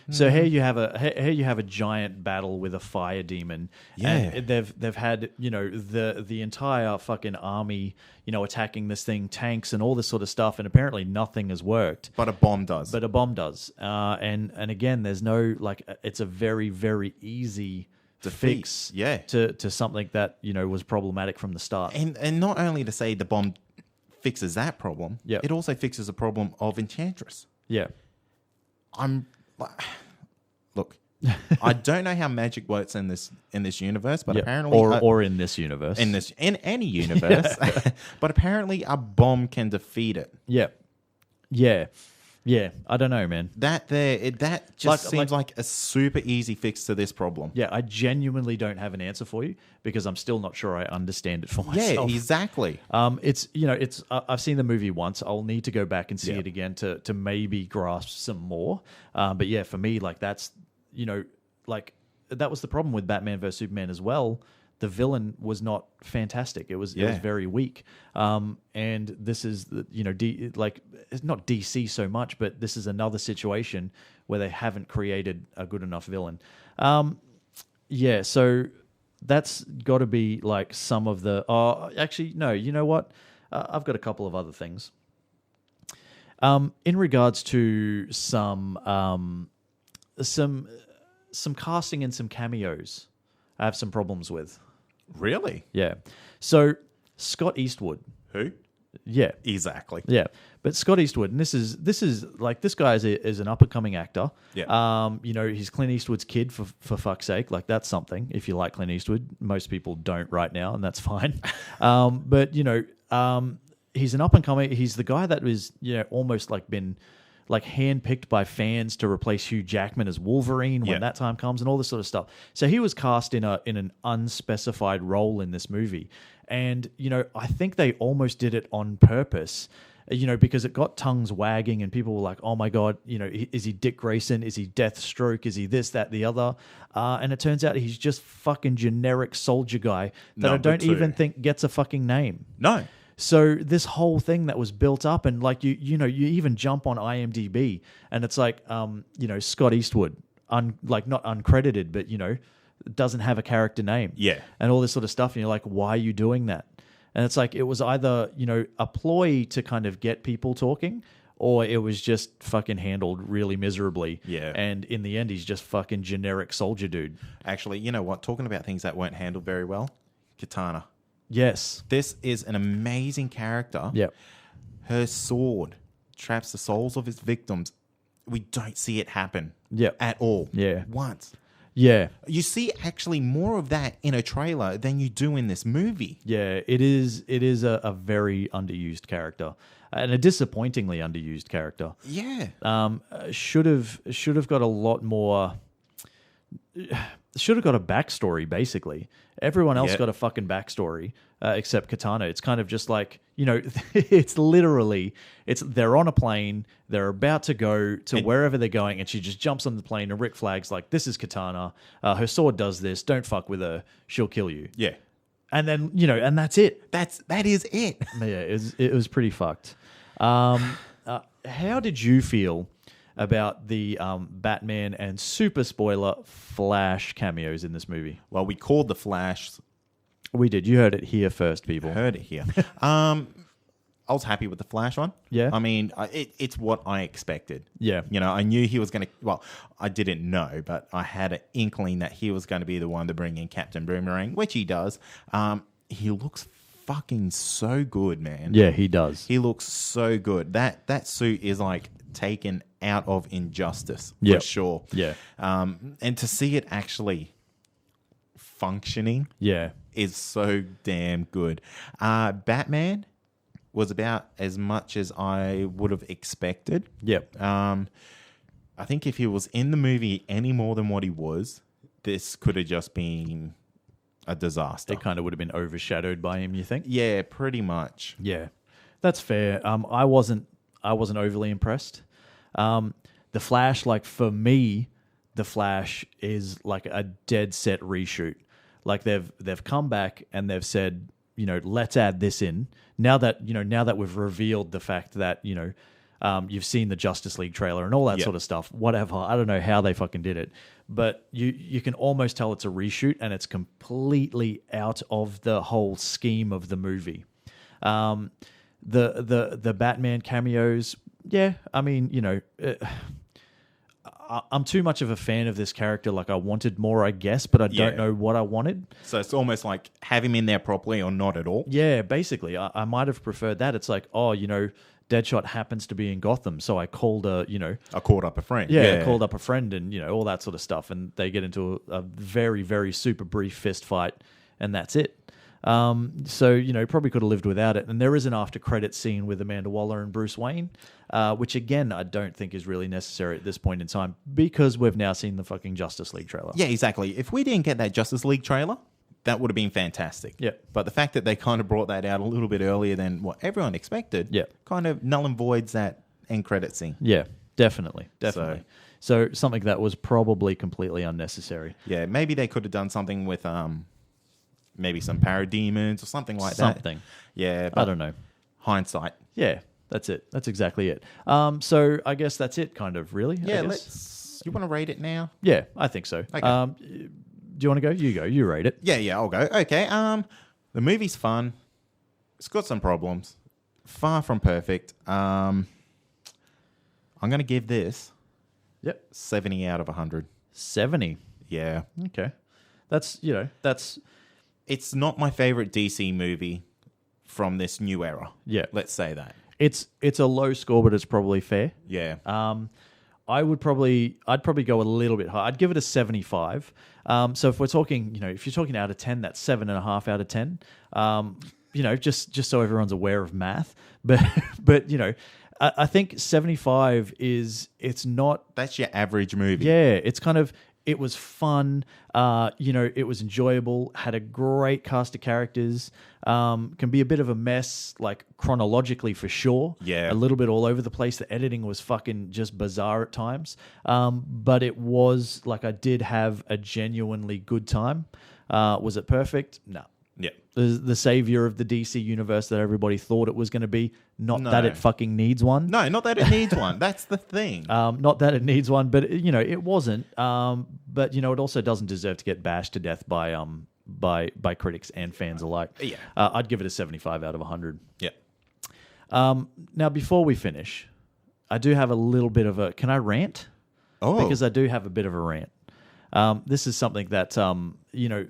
So here you have a giant battle with a fire demon. Yeah. And they've had, the entire fucking army, attacking this thing, tanks and all this sort of stuff, and apparently nothing has worked. But a bomb does. But a bomb does. And again, there's no, it's a very, very easy Defeat. fix Yeah. to something that, was problematic from the start. And not only to say the bomb fixes that problem, Yep. it also fixes the problem of Enchantress. Yeah. Look, I don't know how magic works in this universe, but Yep. apparently, or in this universe. in any universe, but apparently a bomb can defeat it. Yeah. Yeah. Yeah. I don't know, man. That just seems like a super easy fix to this problem. Yeah, I genuinely don't have an answer for you because I'm still not sure I understand it for Yeah, myself. exactly. I've seen the movie once. I'll need to go back and see Yeah. it again to maybe grasp some more. But yeah, for me, that's that was the problem with Batman vs Superman as well. The villain was not fantastic. It was very weak. And this is it's not DC so much, but this is another situation where they haven't created a good enough villain. So that's got to be like some of the. Actually, no. You know what? I've got a couple of other things. In regards to some casting and some cameos, I have some problems with. Really? Yeah. So Scott Eastwood. Who? Yeah. Exactly. Yeah. But Scott Eastwood, and this is like, this guy is an up and coming actor. Yeah. He's Clint Eastwood's kid for fuck's sake. Like, that's something. If you like Clint Eastwood, most people don't right now, and that's fine. But he's an up and coming. He's the guy that was almost like been like handpicked by fans to replace Hugh Jackman as Wolverine when that time comes, and all this sort of stuff. So he was cast in an unspecified role in this movie. And, I think they almost did it on purpose, because it got tongues wagging and people were like, oh my God, is he Dick Grayson? Is he Deathstroke? Is he this, that, the other? And it turns out he's just fucking generic soldier guy that I don't even think gets a fucking name. No. So this whole thing that was built up, and like you even jump on IMDb and it's like Scott Eastwood, not uncredited, but doesn't have a character name, and all this sort of stuff, and you're like, why are you doing that? And it's like, it was either a ploy to kind of get people talking, or it was just fucking handled really miserably. Yeah. And in the end, he's just fucking generic soldier dude. Actually, you know what? Talking about things that weren't handled very well, Katana. Yes. This is an amazing character. Yep. Her sword traps the souls of its victims. We don't see it happen. Yep. At all. Yeah. Once. Yeah. You see actually more of that in a trailer than you do in this movie. Yeah, it is a very underused character, and a disappointingly underused character. Yeah. Should have got a lot more. Should have got a backstory. Basically, everyone else Yeah. got a fucking backstory except Katana. It's kind of just like, you know, it's literally they're on a plane, they're about to go to wherever they're going, and she just jumps on the plane, and Rick Flag's like, "This is Katana. Her sword does this. Don't fuck with her. She'll kill you." Yeah. And then, you know, and that's it. That is it. Yeah, it was pretty fucked. How did you feel about the Batman and super spoiler Flash cameos in this movie? Well, we called the Flash. We did. You heard it here first, people. Heard it here. I was happy with the Flash one. Yeah. I mean, it's what I expected. Yeah. You know, I knew he was going to... Well, I didn't know, but I had an inkling that he was going to be the one to bring in Captain Boomerang, which he does. He looks fucking so good, man. Yeah, he does. He looks so good. That suit is like taken out of Injustice, Yep. for sure. Yeah. And to see it actually functioning Yeah. is so damn good. Batman was about as much as I would have expected. Yep. I think if he was in the movie any more than what he was, this could have just been a disaster. It kind of would have been overshadowed by him, you think? Yeah, pretty much. Yeah. That's fair. I wasn't overly impressed. The Flash, like, for me, the Flash is like a dead set reshoot. Like they've come back and they've said, you know, let's add this in. Now that we've revealed the fact that, you know, you've seen the Justice League trailer and all that sort of stuff, whatever. I don't know how they fucking did it, but you can almost tell it's a reshoot and it's completely out of the whole scheme of the movie. The Batman cameos, yeah, I mean, you know, I'm too much of a fan of this character. Like, I wanted more, I guess, but I don't know what I wanted. So it's almost like have him in there properly or not at all. Yeah, basically. I might have preferred that. It's like, oh, you know, Deadshot happens to be in Gotham, so I called I called up a friend. I called up a friend and, you know, all that sort of stuff. And they get into a very, very super brief fist fight, and that's it. So, you know, probably could have lived without it. And there is an after credit scene with Amanda Waller and Bruce Wayne, which again, I don't think is really necessary at this point in time because we've now seen the fucking Justice League trailer. Yeah, exactly. If we didn't get that Justice League trailer, that would have been fantastic. Yeah. But the fact that they kind of brought that out a little bit earlier than what everyone expected, kind of null and voids that end credit scene. Yeah, definitely. So something that was probably completely unnecessary. Yeah, maybe they could have done something with maybe some parademons or something like that. Something. Yeah, I don't know. Hindsight. Yeah, that's it. That's exactly it. So I guess that's it, kind of, really. Yeah, I guess. You want to rate it now? Yeah, I think so. Okay. Do you want to go? You go. You rate it. Yeah, I'll go. Okay. The movie's fun. It's got some problems. Far from perfect. I'm gonna give this 70 out of 100. 70. Yeah. Okay. That's It's not my favorite DC movie from this new era. Yeah. Let's say that. it's a low score, but it's probably fair. Yeah. I'd probably go a little bit high. I'd give it a 75. So if we're talking, you know, if you're talking out of 10, that's 7.5 out of 10. You know, just so everyone's aware of math. But you know, I think 75 it's not. That's your average movie. Yeah, it's kind of. It was fun. You know, it was enjoyable. Had a great cast of characters. Can be a bit of a mess, like chronologically for sure. Yeah. A little bit all over the place. The editing was fucking just bizarre at times. But it was like I did have a genuinely good time. Was it perfect? No. Yeah. The savior of the DC universe that everybody thought it was going to be. Not No. that it fucking needs one. No, not that it needs one. That's the thing. Not that it needs one, but you know it wasn't. But you know it also doesn't deserve to get bashed to death by critics and fans alike. Yeah. I'd give it a 75 out of 100. Yeah. Now before we finish, I do have a little bit of a... Can I rant? Oh, Because I do have a bit of a rant. This is something that, you know,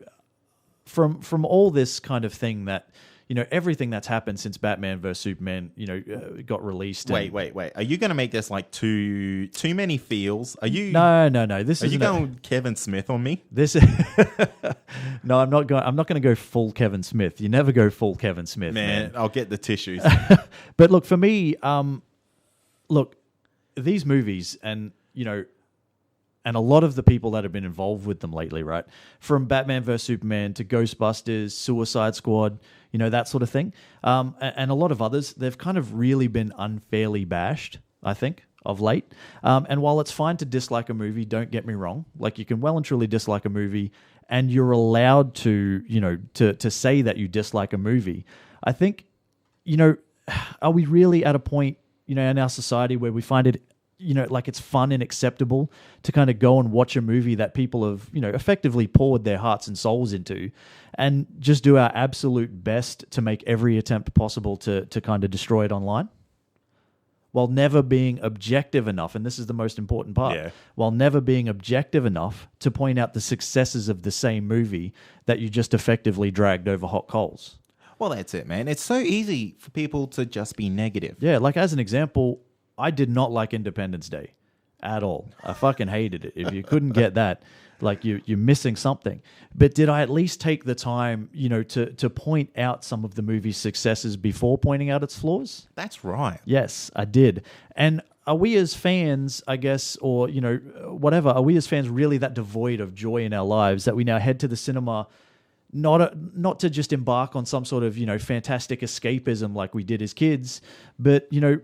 from all this kind of thing that, you know, everything that's happened since Batman vs Superman, you know, got released. wait. Are you going to make this like too many feels? Are you? No. This Are is you going Kevin Smith on me? This no, I'm not going. I'm not going to go full Kevin Smith. You never go full Kevin Smith, man. I'll get the tissues. But look, for me, look, these movies, and you know, and a lot of the people that have been involved with them lately, right? From Batman vs Superman to Ghostbusters, Suicide Squad, you know, that sort of thing, and a lot of others, they've kind of really been unfairly bashed, I think, of late. And while it's fine to dislike a movie, don't get me wrong, like you can well and truly dislike a movie, and you're allowed to, you know, to say that you dislike a movie. I think, you know, are we really at a point, you know, in our society where we find it, you know, like it's fun and acceptable to kind of go and watch a movie that people have, you know, effectively poured their hearts and souls into, and just do our absolute best to make every attempt possible to kind of destroy it online, while never being objective enough, and this is the most important part, while never being objective enough to point out the successes of the same movie that you just effectively dragged over hot coals. Well, that's it, man. It's so easy for people to just be negative. Yeah, like as an example, I did not like Independence Day at all. I fucking hated it. If you couldn't get that, like you're missing something. But did I at least take the time, you know, to point out some of the movie's successes before pointing out its flaws? That's right. Yes, I did. And are we as fans, I guess, or, you know, whatever, are we as fans really that devoid of joy in our lives that we now head to the cinema not to just embark on some sort of, you know, fantastic escapism like we did as kids, but, you know,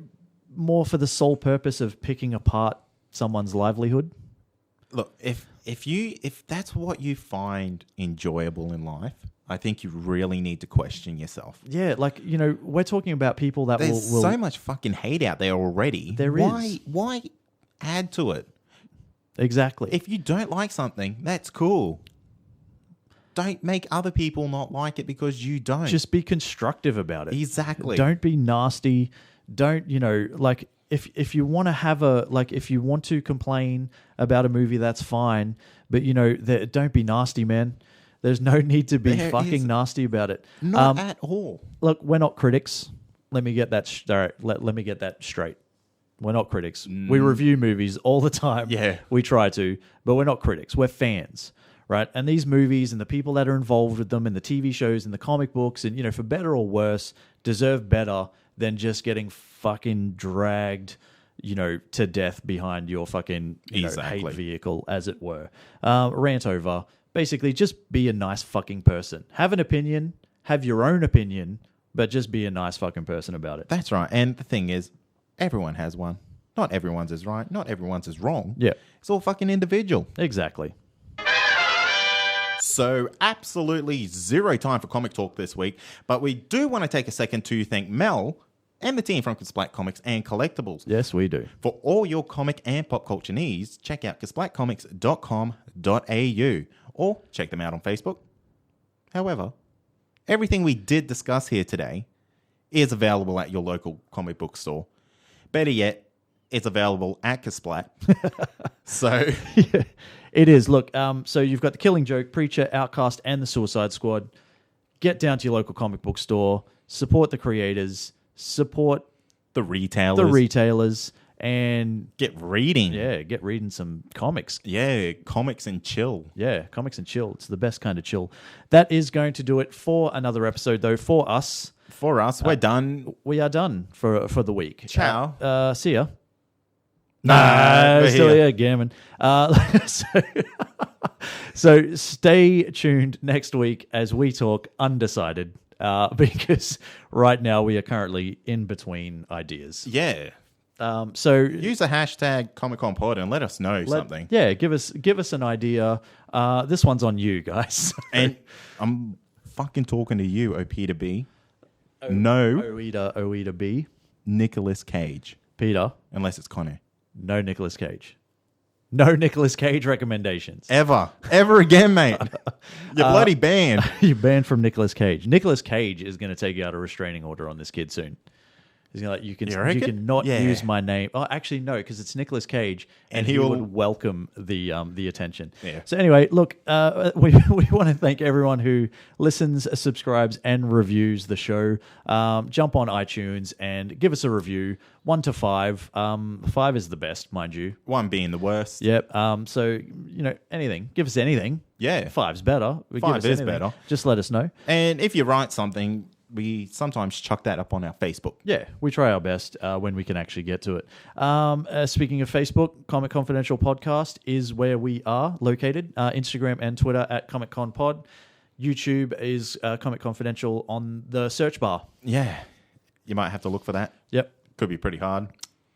more for the sole purpose of picking apart someone's livelihood? Look, if that's what you find enjoyable in life, I think you really need to question yourself. Yeah, like, you know, we're talking about people that There's will so much fucking hate out there already. There is. Why add to it? Exactly. If you don't like something, that's cool. Don't make other people not like it because you don't. Just be constructive about it. Exactly. Don't be nasty. Don't, you know, like if you want to have if you want to complain about a movie, that's fine. But, you know, don't be nasty, man. There's no need to be fucking nasty about it. Not at all. Look, we're not critics. Let me get that let me get that straight. We're not critics. We review movies all the time. Yeah. We try to, but we're not critics. We're fans, right? And these movies and the people that are involved with them and the TV shows and the comic books and, you know, for better or worse, deserve better than just getting fucking dragged, you know, to death behind your fucking, you know, hate vehicle, as it were. Rant over. Basically, just be a nice fucking person. Have an opinion, have your own opinion, but just be a nice fucking person about it. That's right. And the thing is, everyone has one. Not everyone's is right. Not everyone's is wrong. Yeah. It's all fucking individual. Exactly. So absolutely zero time for comic talk this week, but we do want to take a second to thank Mel and the team from Splat Comics and Collectibles. Yes, we do. For all your comic and pop culture needs, check out splatcomics.com.au or check them out on Facebook. However, everything we did discuss here today is available at your local comic book store. Better yet, it's available at Kasplat. So... Yeah, it is. Look, so you've got The Killing Joke, Preacher, Outcast, and The Suicide Squad. Get down to your local comic book store, support the creators, support the retailers, and get reading. Yeah, get reading some comics. Yeah, comics and chill. Yeah, comics and chill. It's the best kind of chill. That is going to do it for another episode, though, for us. For us, we're done. We are done for the week. Ciao. See ya. Nah, still here, gammon. So stay tuned next week as we talk Undecided, because right now we are currently in between ideas. Yeah. So use the hashtag ComicConPod and let us know something. Yeah, give us an idea. This one's on you guys. And I'm fucking talking to you, OP B. No. Oida B. Nicolas Cage. Peter. Unless it's Connor. No Nicolas Cage. No Nicolas Cage recommendations. Ever again, mate. You're bloody banned. You're banned from Nicolas Cage. Nicolas Cage is going to take you out a restraining order on this kid soon. He's gonna like, you You reckon? can not Yeah. use my name. Oh, actually, no, because it's Nicolas Cage, and And he he'll- would welcome the attention. Yeah. So anyway, look, we want to thank everyone who listens, subscribes, and reviews the show. Jump on iTunes and give us a review. 1 to 5. 5 is the best, mind you. 1 being the worst. Yep. So anything. Give us anything. Yeah. 5's better. Give 5 us is anything. better. Just let us know. And if you write something, we sometimes chuck that up on our Facebook. Yeah, we try our best when we can actually get to it. Speaking of Facebook, Comic Confidential Podcast is where we are located. Instagram and Twitter at Comic Con Pod. YouTube is Comic Confidential on the search bar. Yeah. You might have to look for that. Yep. Could be pretty hard.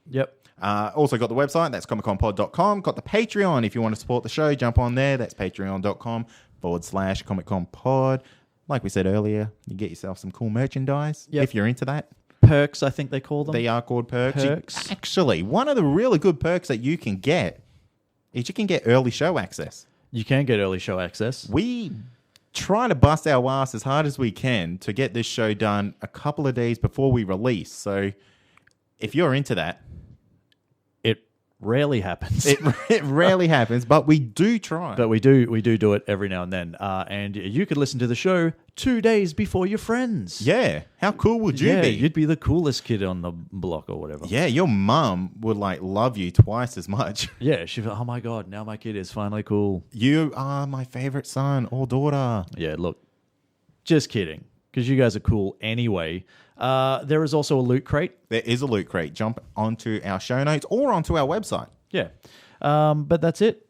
Yep. Also got the website, that's comicconpod.com. Got the Patreon. If you want to support the show, jump on there. That's patreon.com/comicconpod. Like we said earlier, you get yourself some cool merchandise Yep. if you're into that. Perks, I think they call them. They are called perks. Perks. Actually, one of the really good perks that you can get is you can get early show access. You can get early show access. We try to bust our ass as hard as we can to get this show done a couple of days before we release. So if you're into that, It rarely happens. it rarely happens, but we do try. But we do it every now and then. And you could listen to the show 2 days before your friends. yeah, how cool would you Yeah, be? you'd be the coolest kid on the block or whatever. Yeah, your mum would love you twice as much. Yeah, she'd be like, oh my God, now my kid is finally cool. You are my favorite son or daughter. Yeah, look, just kidding. Because you guys are cool anyway. There is also a loot crate. There is a loot crate. Jump onto our show notes or onto our website. Yeah. But that's it.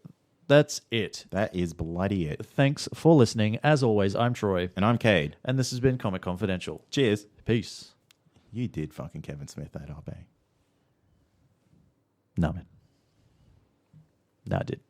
That's it. That is bloody it. Thanks for listening. As always, I'm Troy. And I'm Cade. And this has been Comic Confidential. Cheers. Peace. You did fucking Kevin Smith that up, eh? No, man. No, I did.